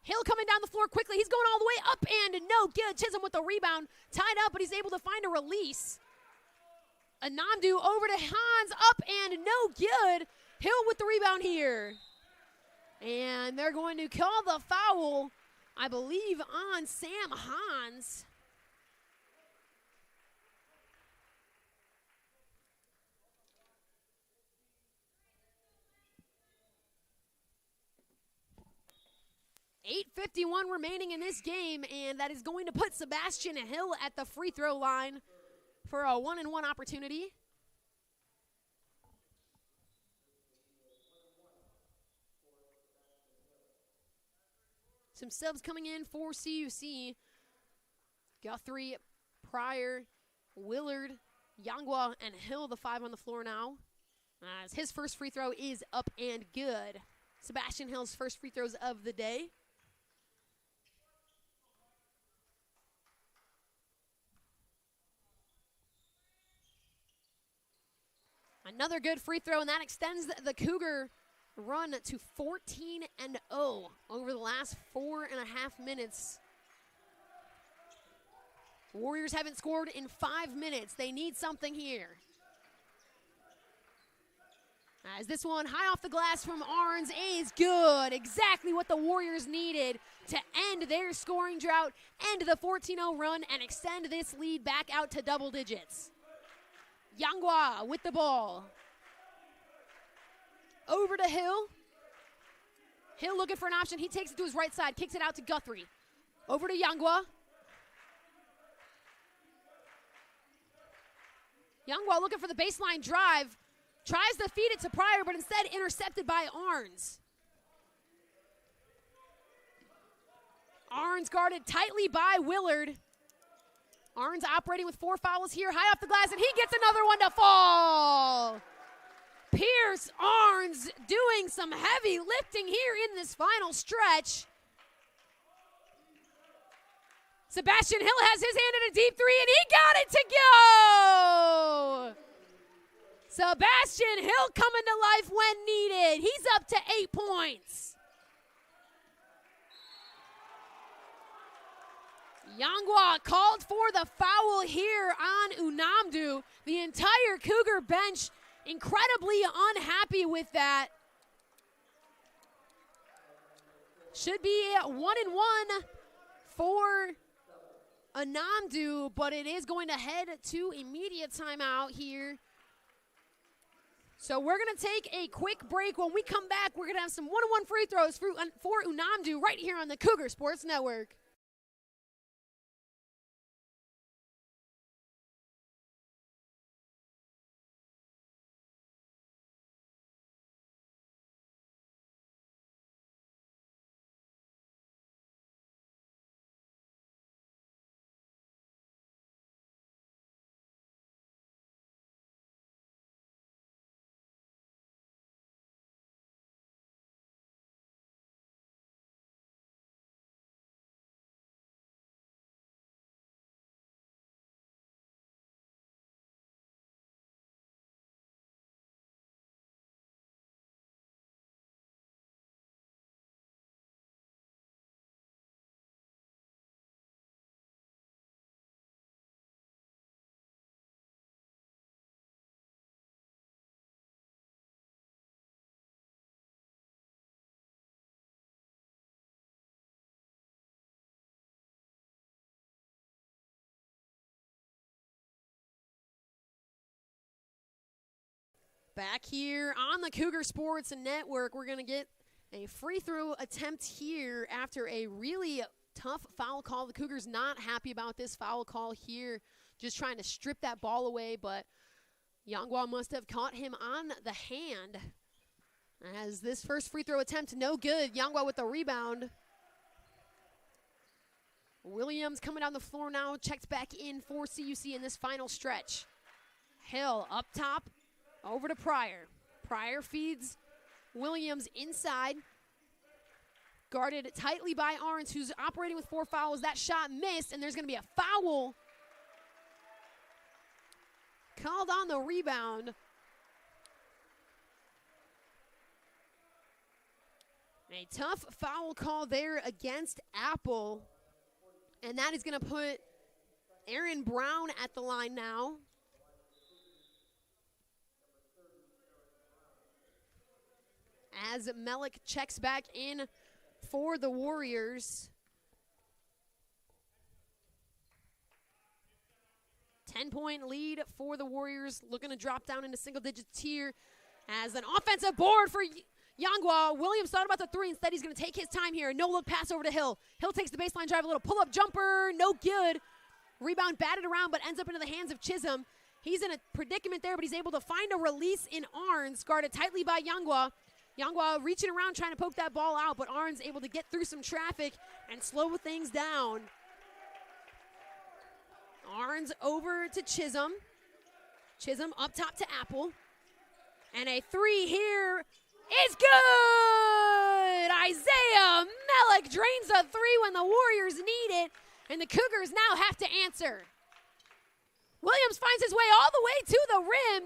Hill coming down the floor quickly. He's going all the way up and no good. Chisholm with the rebound. Tied up, but he's able to find a release. Anamdu over to Hans, up and no good. Hill with the rebound here. And they're going to call the foul, I believe, on Sam Hans. 8:51 remaining in this game, and that is going to put Sebastian Hill at the free throw line for a 1-and-1 opportunity. Some subs coming in for CUC. Guthrie, Pryor, Willard, Yangwa, and Hill, the 5 on the floor now. As his first free throw is up and good. Sebastian Hill's first free throws of the day. Another good free throw, and that extends the Cougar run to 14-0 over the last 4.5 minutes. Warriors haven't scored in 5 minutes. They need something here. As this one high off the glass from Arns is good. Exactly what the Warriors needed to end their scoring drought, end the 14-0 run, and extend this lead back out to double digits. Yangwa with the ball. Over to Hill. Hill looking for an option. He takes it to his right side, kicks it out to Guthrie. Over to Yangwa. Yangwa looking for the baseline drive. Tries to feed it to Pryor, but instead intercepted by Arns. Arns guarded tightly by Willard. Arns operating with 4 fouls here, high off the glass, and he gets another one to fall. Pierce Arns doing some heavy lifting here in this final stretch. Sebastian Hill has his hand in a deep 3, and he got it to go. Sebastian Hill coming to life when needed. He's up to 8 points. Yangwa called for the foul here on Unamdu. The entire Cougar bench incredibly unhappy with that. Should be 1-and-1 for Unamdu, but it is going to head to immediate timeout here. So we're going to take a quick break. When we come back, we're going to have some 1-on-1 free throws for Unamdu right here on the Cougar Sports Network. Back here on the Cougar Sports Network, we're going to get a free throw attempt here after a really tough foul call. The Cougars not happy about this foul call here, just trying to strip that ball away, but Yangwa must have caught him on the hand. As this first free throw attempt, no good. Yangwa with the rebound. Williams coming down the floor now, checked back in for CUC in this final stretch. Hill up top. Over to Pryor. Pryor feeds Williams inside. Guarded tightly by Arns, who's operating with 4 fouls. That shot missed, and there's going to be a foul called on the rebound. A tough foul call there against Apple. And that is going to put Aaron Brown at the line now. As Melik checks back in for the Warriors. 10-point lead for the Warriors, looking to drop down into single digits here as an offensive board for Yangwa, Williams thought about the three. Instead, he's going to take his time here. No-look pass over to Hill. Hill takes the baseline drive, a little pull-up jumper. No good. Rebound batted around, but ends up into the hands of Chisholm. He's in a predicament there, but he's able to find a release in Arns, guarded tightly by Yangwa. Yangwa reaching around trying to poke that ball out, but Arns able to get through some traffic and slow things down. Arns over to Chisholm. Chisholm up top to Apple. And a three here is good! Isaiah Mellick drains a three when the Warriors need it, and the Cougars now have to answer. Williams finds his way all the way to the rim,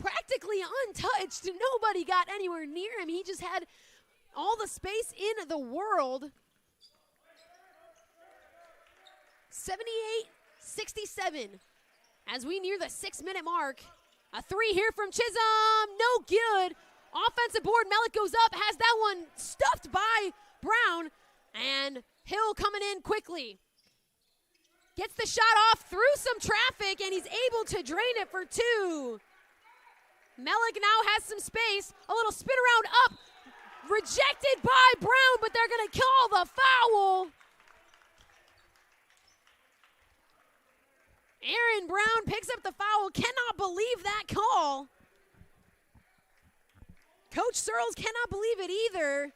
practically untouched. Nobody got anywhere near him. He just had all the space in the world. 78-67 as we near the 6-minute mark. A three here from Chisholm, no good. Offensive board, Mellick goes up, has that one stuffed by Brown, and Hill coming in quickly. Gets the shot off through some traffic, and he's able to drain it for two. Mellick now has some space, a little spin around up, rejected by Brown, but they're gonna call the foul. Aaron Brown picks up the foul, cannot believe that call. Coach Searles cannot believe it either.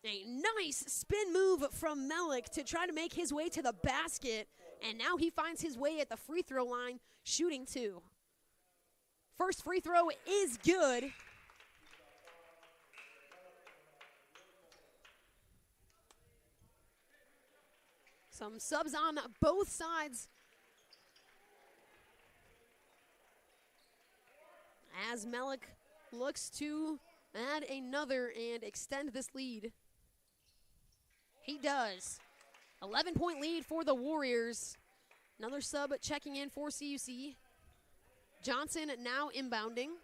A nice spin move from Mellick to try to make his way to the basket, and now he finds his way at the free throw line, shooting two. First free throw is good. Some subs on both sides as Mellick looks to add another and extend this lead. He does. 11-point lead for the Warriors. Another sub checking in for CUC. Johnson now inbounding.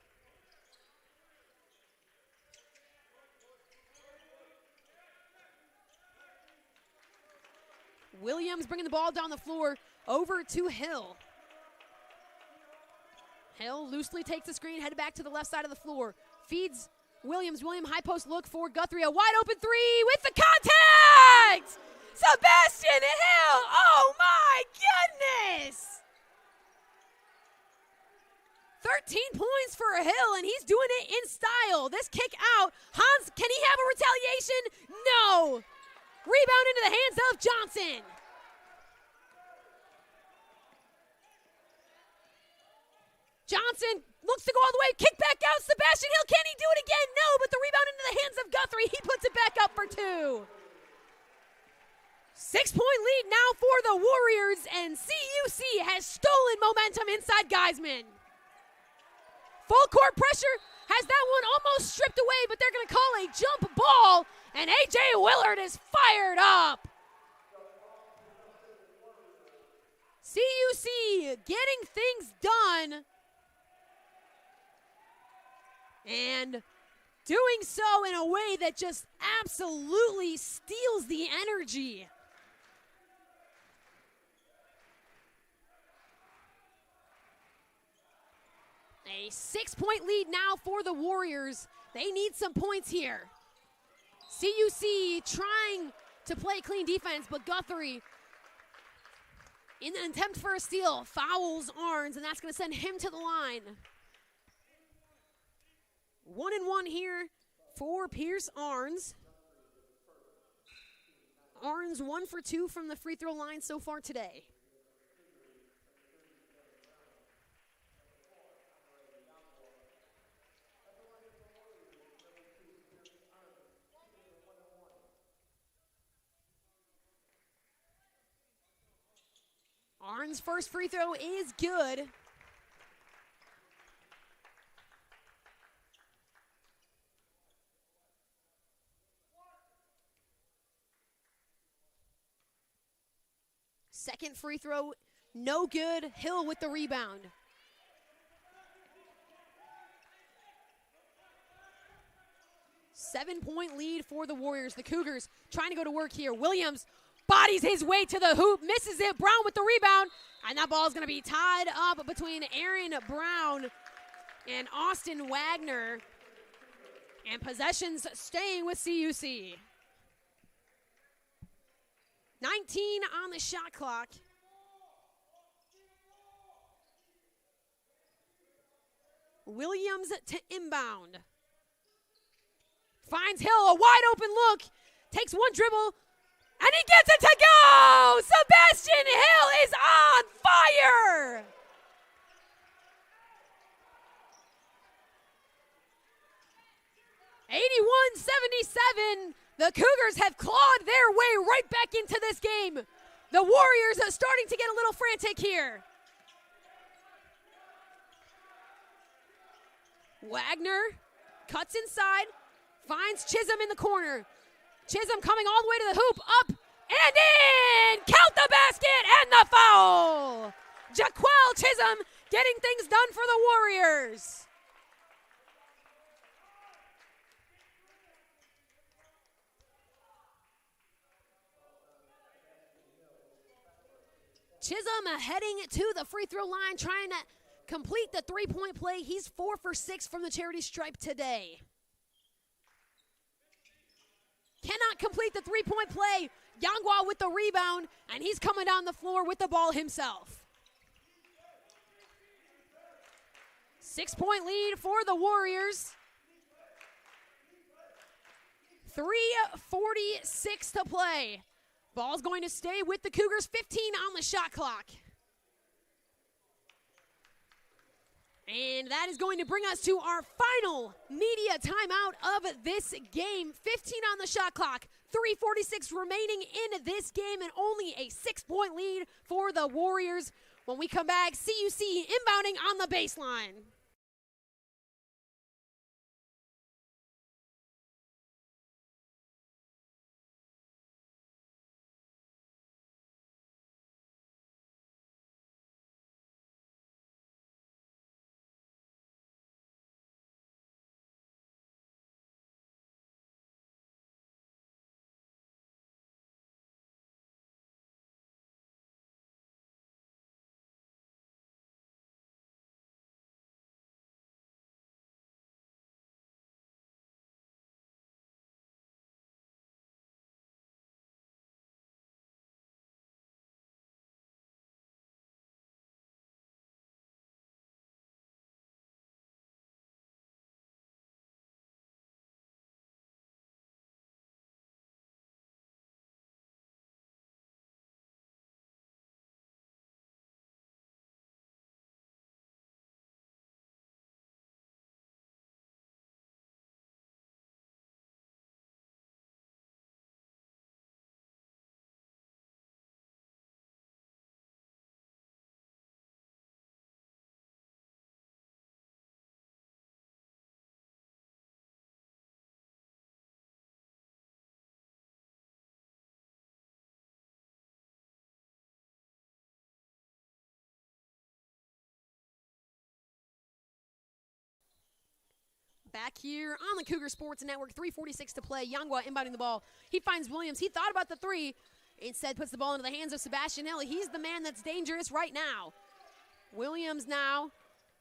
Williams bringing the ball down the floor over to Hill. Hill loosely takes the screen, headed back to the left side of the floor. Feeds Williams. Williams high post look for Guthrie. A wide open three with the contact! Sebastian Hill! Oh my goodness! 13 points for Hill, and he's doing it in style. This kick out. Hans, can he have a retaliation? No! Rebound into the hands of Johnson. Johnson looks to go all the way, kick back out. Sebastian Hill, can he do it again? No, but the rebound into the hands of Guthrie. He puts it back up for two. 6-point lead now for the Warriors, and CUC has stolen momentum inside Geisman. Full court pressure, has that one almost stripped away, but they're going to call a jump ball, and A.J. Willard is fired up. CUC getting things done, and doing so in a way that just absolutely steals the energy. A 6-point lead now for the Warriors. They need some points here. CUC trying to play clean defense, but Guthrie, in an attempt for a steal, fouls Arns, and that's going to send him to the line. 1-1 here for Pierce Arns. Arns 1 for 2 from the free throw line so far today. Arns' first free throw is good. Second free throw, no good. Hill with the rebound. Seven-point lead for the Warriors. The Cougars trying to go to work here. Williams bodies his way to the hoop, misses it. Brown with the rebound, and that ball is going to be tied up between Aaron Brown and Austin Wagner. And possessions staying with CUC. 19 on the shot clock. Williams to inbound. Finds Hill, a wide open look. Takes one dribble, and he gets it to go! Sebastian Hill is on fire! .77. The Cougars have clawed their way right back into this game. The Warriors are starting to get a little frantic here. Wagner cuts inside, finds Chisholm in the corner. Chisholm coming all the way to the hoop, up and in! Count the basket and the foul! Jaquel Chisholm getting things done for the Warriors. Chisholm heading to the free throw line, trying to complete the three-point play. He's 4 for 6 from the charity stripe today. Cannot complete the three-point play. Yangwa with the rebound, and he's coming down the floor with the ball himself. 6-point lead for the Warriors. 3:46 to play. Ball's going to stay with the Cougars, 15 on the shot clock. And that is going to bring us to our final media timeout of this game. 15 on the shot clock, 3:46 remaining in this game, and only a 6-point lead for the Warriors. When we come back, CUC inbounding on the baseline. Back here on the Cougar Sports Network, 3:46 to play. Yangwa inbounding the ball. He finds Williams. He thought about the three. Instead puts the ball into the hands of Sebastian Hill. He's the man that's dangerous right now. Williams now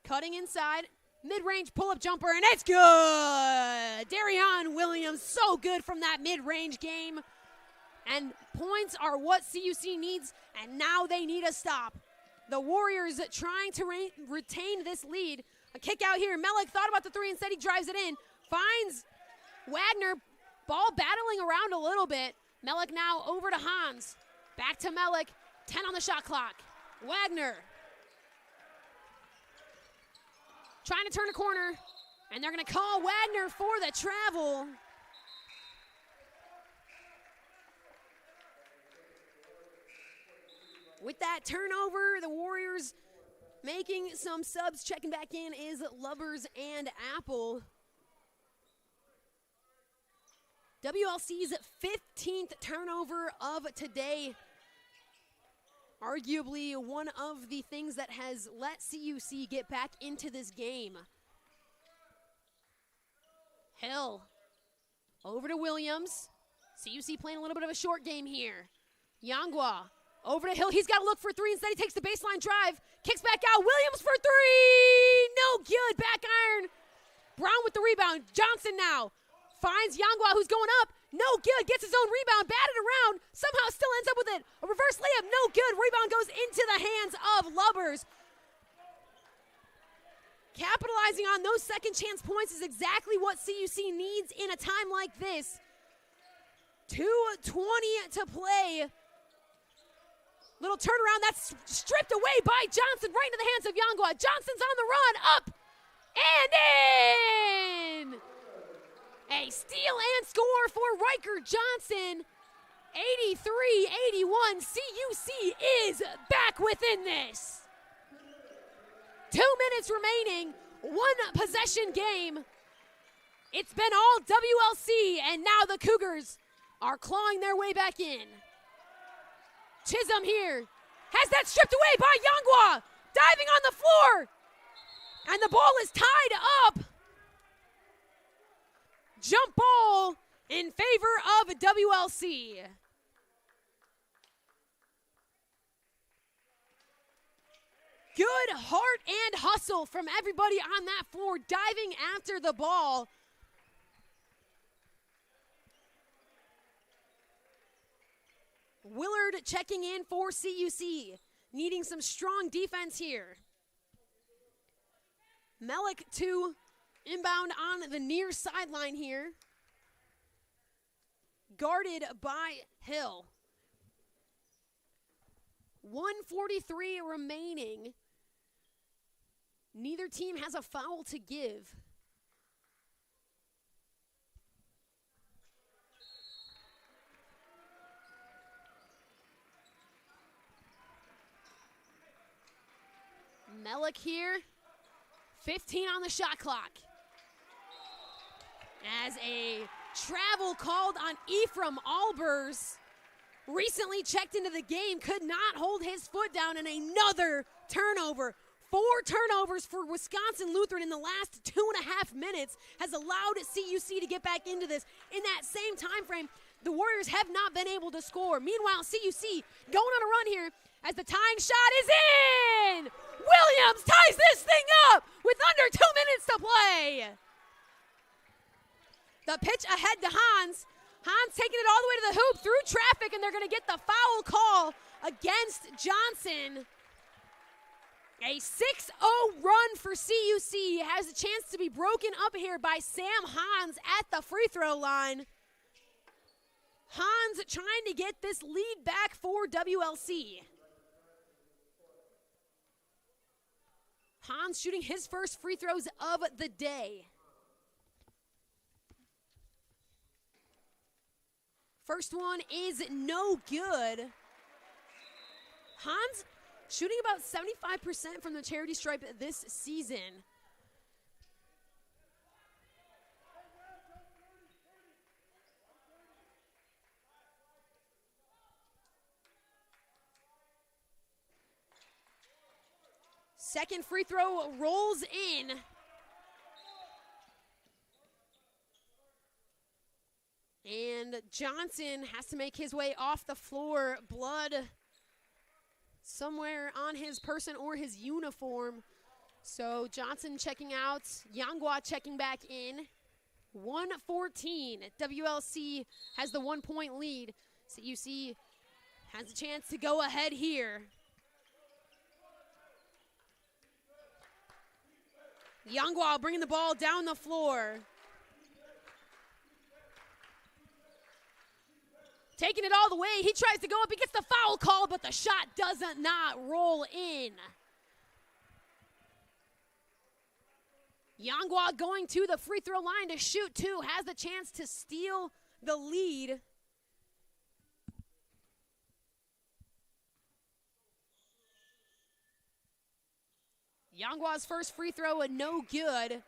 cutting inside. Mid-range pull-up jumper, and it's good! Darion Williams, so good from that mid-range game. And points are what CUC needs, and now they need a stop. The Warriors trying to retain this lead. A kick out here. Melek thought about the three, instead he drives it in. Finds Wagner. Ball battling around a little bit. Melek now over to Hans. Back to Melek. 10 on the shot clock. Wagner. Trying to turn a corner. And they're going to call Wagner for the travel. With that turnover, the Warriors making some subs. Checking back in is Lubbers and Apple. WLC's 15th turnover of today. Arguably one of the things that has let CUC get back into this game. Hill over to Williams. CUC playing a little bit of a short game here. Yangwa Over to Hill. He's got to look for three. Instead, he takes the baseline drive. Kicks back out. Williams for three. No good. Back iron. Brown with the rebound. Johnson now finds Yangwa, who's going up. No good. Gets his own rebound. Batted around. Somehow still ends up with it. A reverse layup. No good. Rebound goes into the hands of Lubbers. Capitalizing on those second chance points is exactly what CUC needs in a time like this. 2:20 to play. Little turnaround, that's stripped away by Johnson right into the hands of Yangwa. Johnson's on the run, up and in! A steal and score for Riker Johnson. 83-81, CUC is back within this. 2 minutes remaining, one possession game. It's been all WLC, and now the Cougars are clawing their way back in. Chisholm here has that stripped away by Yangwa, diving on the floor, and the ball is tied up. Jump ball in favor of WLC. Good heart and hustle from everybody on that floor, diving after the ball. Willard checking in for CUC, needing some strong defense here. Melick to inbound on the near sideline here. Guarded by Hill. 1:43 remaining. Neither team has a foul to give. Melick here, 15 on the shot clock. As a travel called on Ephraim Albers, recently checked into the game, could not hold his foot down, and another turnover. 4 turnovers for Wisconsin Lutheran in the last 2.5 minutes has allowed CUC to get back into this. In that same time frame, the Warriors have not been able to score. Meanwhile, CUC going on a run here as the tying shot is in! Williams ties this thing up with under 2 minutes to play. The pitch ahead to Hans. Hans taking it all the way to the hoop through traffic, and they're going to get the foul call against Johnson. A 6-0 run for CUC has a chance to be broken up here by Sam Hans at the free throw line. Hans trying to get this lead back for WLC. Hans shooting his first free throws of the day. First one is no good. Hans shooting about 75% from the charity stripe this season. Second free throw rolls in. And Johnson has to make his way off the floor. Blood somewhere on his person or his uniform. So Johnson checking out. Yangwa checking back in. 1:14. WLC has the 1-point lead. CUC has a chance to go ahead here. Yangwa bringing the ball down the floor. Taking it all the way. He tries to go up. He gets the foul call, but the shot does not roll in. Yangwa going to the free throw line to shoot two. Has the chance to steal the lead. Yangwa's first free throw, no good.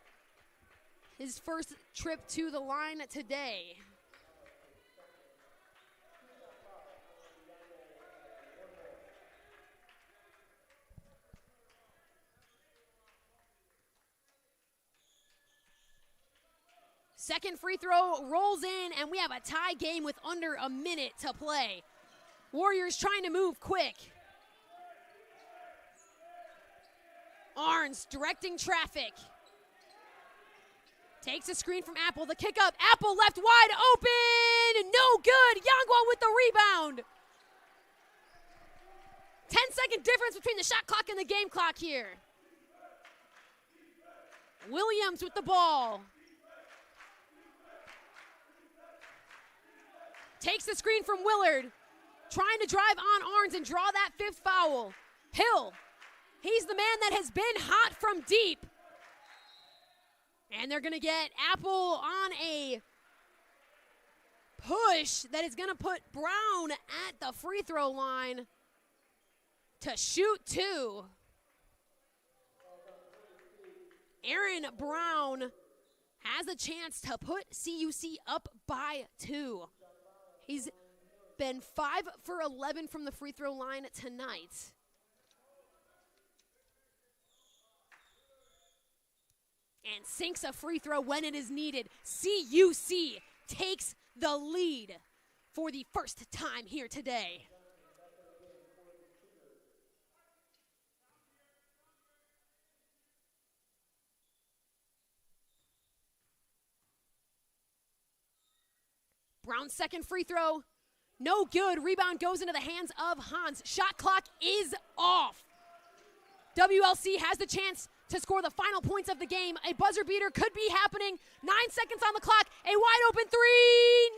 His first trip to the line today. Second free throw rolls in, and we have a tie game with under a minute to play. Warriors trying to move quick. Arns directing traffic. Takes a screen from Apple. The kick up. Apple left wide open. No good. Yangwa with the rebound. 10-second difference between the shot clock and the game clock here. Williams with the ball. Takes the screen from Willard. Trying to drive on Arns and draw that 5th foul. Hill. He's the man that has been hot from deep. And they're going to get Apple on a push that is going to put Brown at the free throw line to shoot 2. Aaron Brown has a chance to put CUC up by 2. He's been 5 for 11 from the free throw line tonight. And sinks a free throw when it is needed. CUC takes the lead for the first time here today. Brown's second free throw, no good. Rebound goes into the hands of Hans. Shot clock is off. WLC has the chance to score the final points of the game. A buzzer beater could be happening. 9 seconds on the clock. A wide open 3.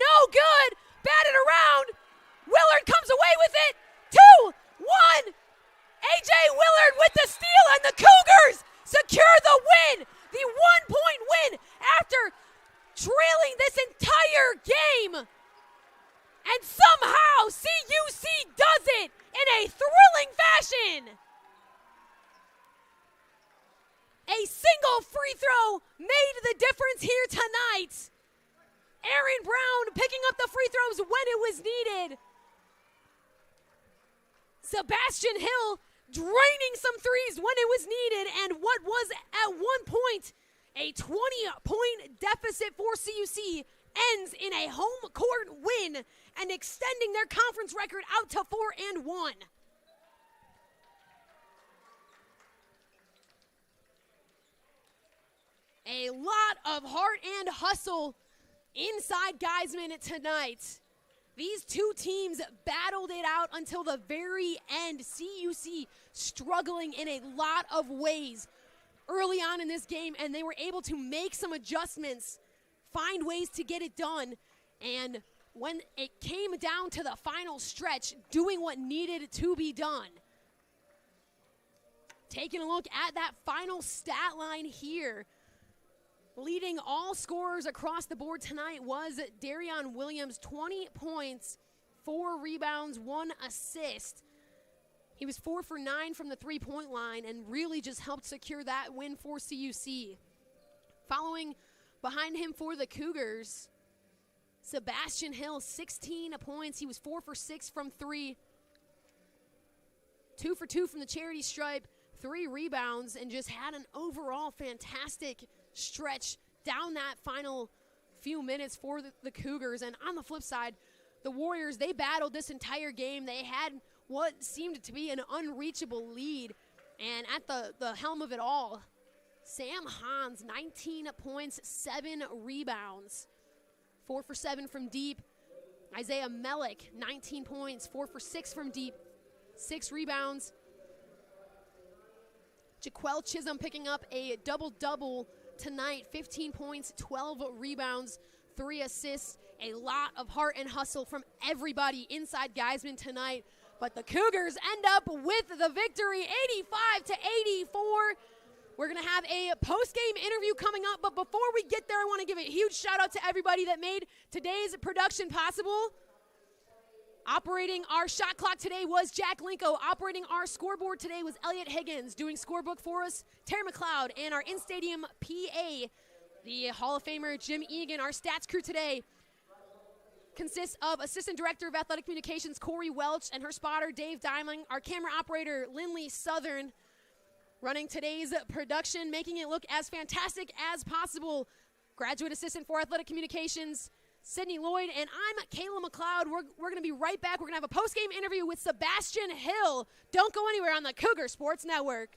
No good. Batted around. Willard comes away with it. 2-1. A.J. Willard with the steal, and the Cougars secure the win. The 1-point win after trailing this entire game. And somehow CUC does it in a thrilling fashion. A single free throw made the difference here tonight. Aaron Brown picking up the free throws when it was needed. Sebastian Hill draining some threes when it was needed. And what was at one point a 20-point deficit for CUC ends in a home court win and extending their conference record out to 4-1. A lot of heart and hustle inside Geisman tonight. These two teams battled it out until the very end. CUC struggling in a lot of ways early on in this game, and they were able to make some adjustments, find ways to get it done, and when it came down to the final stretch, doing what needed to be done. Taking a look at that final stat line here. Leading all scorers across the board tonight was Darion Williams, 20 points, 4 rebounds, 1 assist. He was 4 for 9 from the three-point line and really just helped secure that win for CUC. Following behind him for the Cougars, Sebastian Hill, 16 points. He was 4 for 6 from 3. 2 for 2 from the charity stripe, 3 rebounds, and just had an overall fantastic stretch down that final few minutes for the Cougars. And on the flip side, the Warriors, they battled this entire game. They had what seemed to be an unreachable lead. And at the helm of it all, Sam Hans, 19 points, 7 rebounds, 4 for 7 from deep. Isaiah Mellick, 19 points, 4 for 6 from deep, 6 rebounds. Jaquel Chisholm picking up a double-double tonight, 15 points, 12 rebounds, 3 assists. A lot of heart and hustle from everybody inside Geisman tonight. But the Cougars end up with the victory, 85-84. We're going to have a post-game interview coming up, but before we get there, I want to give a huge shout-out to everybody that made today's production possible. Operating our shot clock today was Jack Linko. Operating our scoreboard today was Elliot Higgins. Doing scorebook for us, Terry McLeod. And our in-stadium PA, the Hall of Famer Jim Egan. Our stats crew today consists of Assistant Director of Athletic Communications Corey Welch and her spotter Dave Diamond. Our camera operator Lindley Southern running today's production, making it look as fantastic as possible. Graduate Assistant for Athletic Communications Sydney Lloyd, and I'm Kayla McLeod. We're going to be right back. We're going to have a post-game interview with Sebastian Hill. Don't go anywhere on the Cougar Sports Network.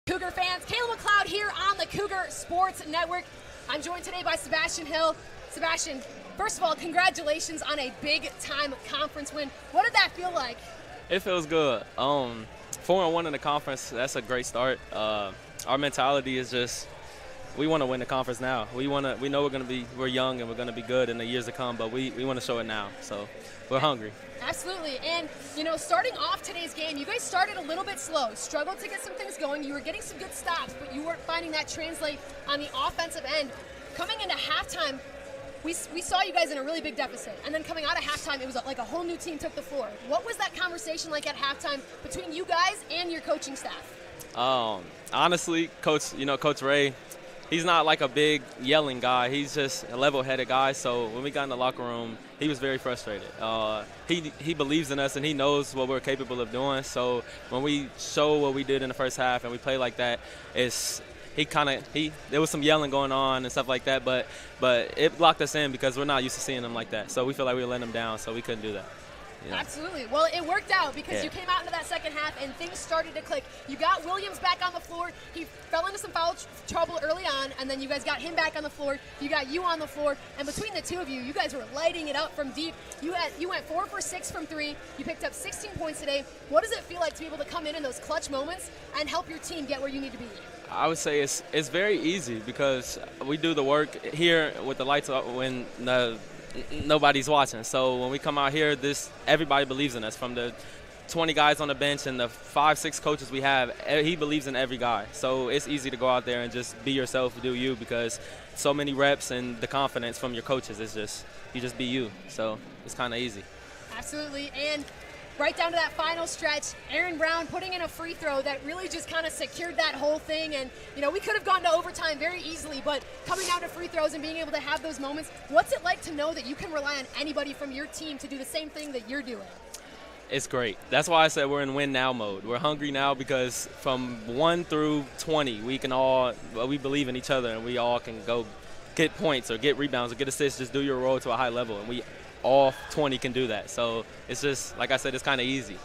Cougar fans, Kayla McLeod here on the Cougar Sports Network. I'm joined today by Sebastian Hill. Sebastian, first of all, congratulations on a big-time conference win. What did that feel like? It feels good. 4-1 in the conference, that's a great start. Our mentality is just we want to win the conference now. We know we're young and we're going to be good in the years to come, but we want to show it now. So we're hungry. Absolutely. And, starting off today's game, you guys started a little bit slow, struggled to get some things going. You were getting some good stops, but you weren't finding that translate on the offensive end. Coming into halftime, we saw you guys in a really big deficit. And then coming out of halftime, it was like a whole new team took the floor. What was that conversation like at halftime between you guys and your coaching staff? Honestly, Coach Ray, he's not like a big yelling guy. He's just a level-headed guy. So when we got in the locker room, he was very frustrated. He believes in us and he knows what we're capable of doing. So when we show what we did in the first half and we play like that, there was some yelling going on and stuff like that. But it locked us in because we're not used to seeing him like that. So we feel like we were letting him down, so we couldn't do that. Absolutely. Well, it worked out because you came out into that second half and things started to click. You got Williams back on the floor. He fell into some foul trouble early on, and then you guys got him back on the floor. You got you on the floor, and between the two of you, you guys were lighting it up from deep. You went 4 for 6 from 3. You picked up 16 points today. What does it feel like to be able to come in those clutch moments and help your team get where you need to be? I would say it's very easy because we do the work here with the lights up when nobody's watching. So when we come out here, everybody believes in us. From the 20 guys on the bench and the 5-6 coaches we have, he believes in every guy. So it's easy to go out there and just be yourself, do you, because so many reps and the confidence from your coaches is you just be you. So it's kind of easy. Absolutely. And right down to that final stretch, Aaron Brown putting in a free throw that really just kind of secured that whole thing. And, we could have gone to overtime very easily, but coming down to free throws and being able to have those moments, what's it like to know that you can rely on anybody from your team to do the same thing that you're doing? It's great. That's why I said we're in win now mode. We're hungry now because from 1 through 20, we believe in each other and we all can go get points or get rebounds or get assists, just do your role to a high level. And we all 20 can do that. So it's just, like I said, it's kind of easy.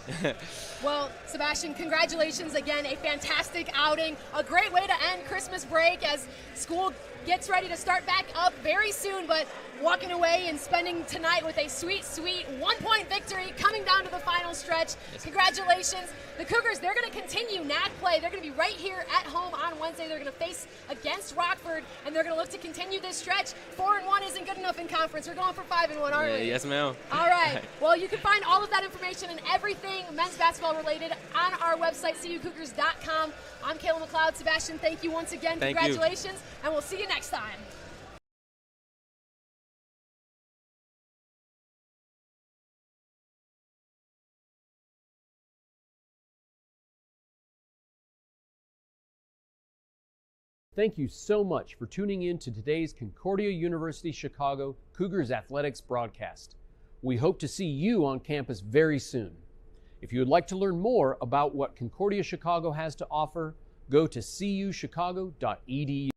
Well, Sebastian, congratulations again. A fantastic outing. A great way to end Christmas break as school gets ready to start back up very soon, but walking away and spending tonight with a sweet, sweet 1-point victory coming down to the final stretch. Congratulations. The Cougars, they're going to continue NAC play. They're going to be right here at home on Wednesday. They're going to face against Rockford, and they're going to look to continue this stretch. 4-1 isn't good enough in conference. We're going for 5-1, aren't we? Yes, ma'am. All right. Well, you can find all of that information and everything men's basketball related on our website, cucougars.com. I'm Kayla McLeod. Sebastian, thank you once again. Congratulations, and we'll see you next time. Thank you so much for tuning in to today's Concordia University Chicago Cougars Athletics broadcast. We hope to see you on campus very soon. If you would like to learn more about what Concordia Chicago has to offer, go to cuchicago.edu.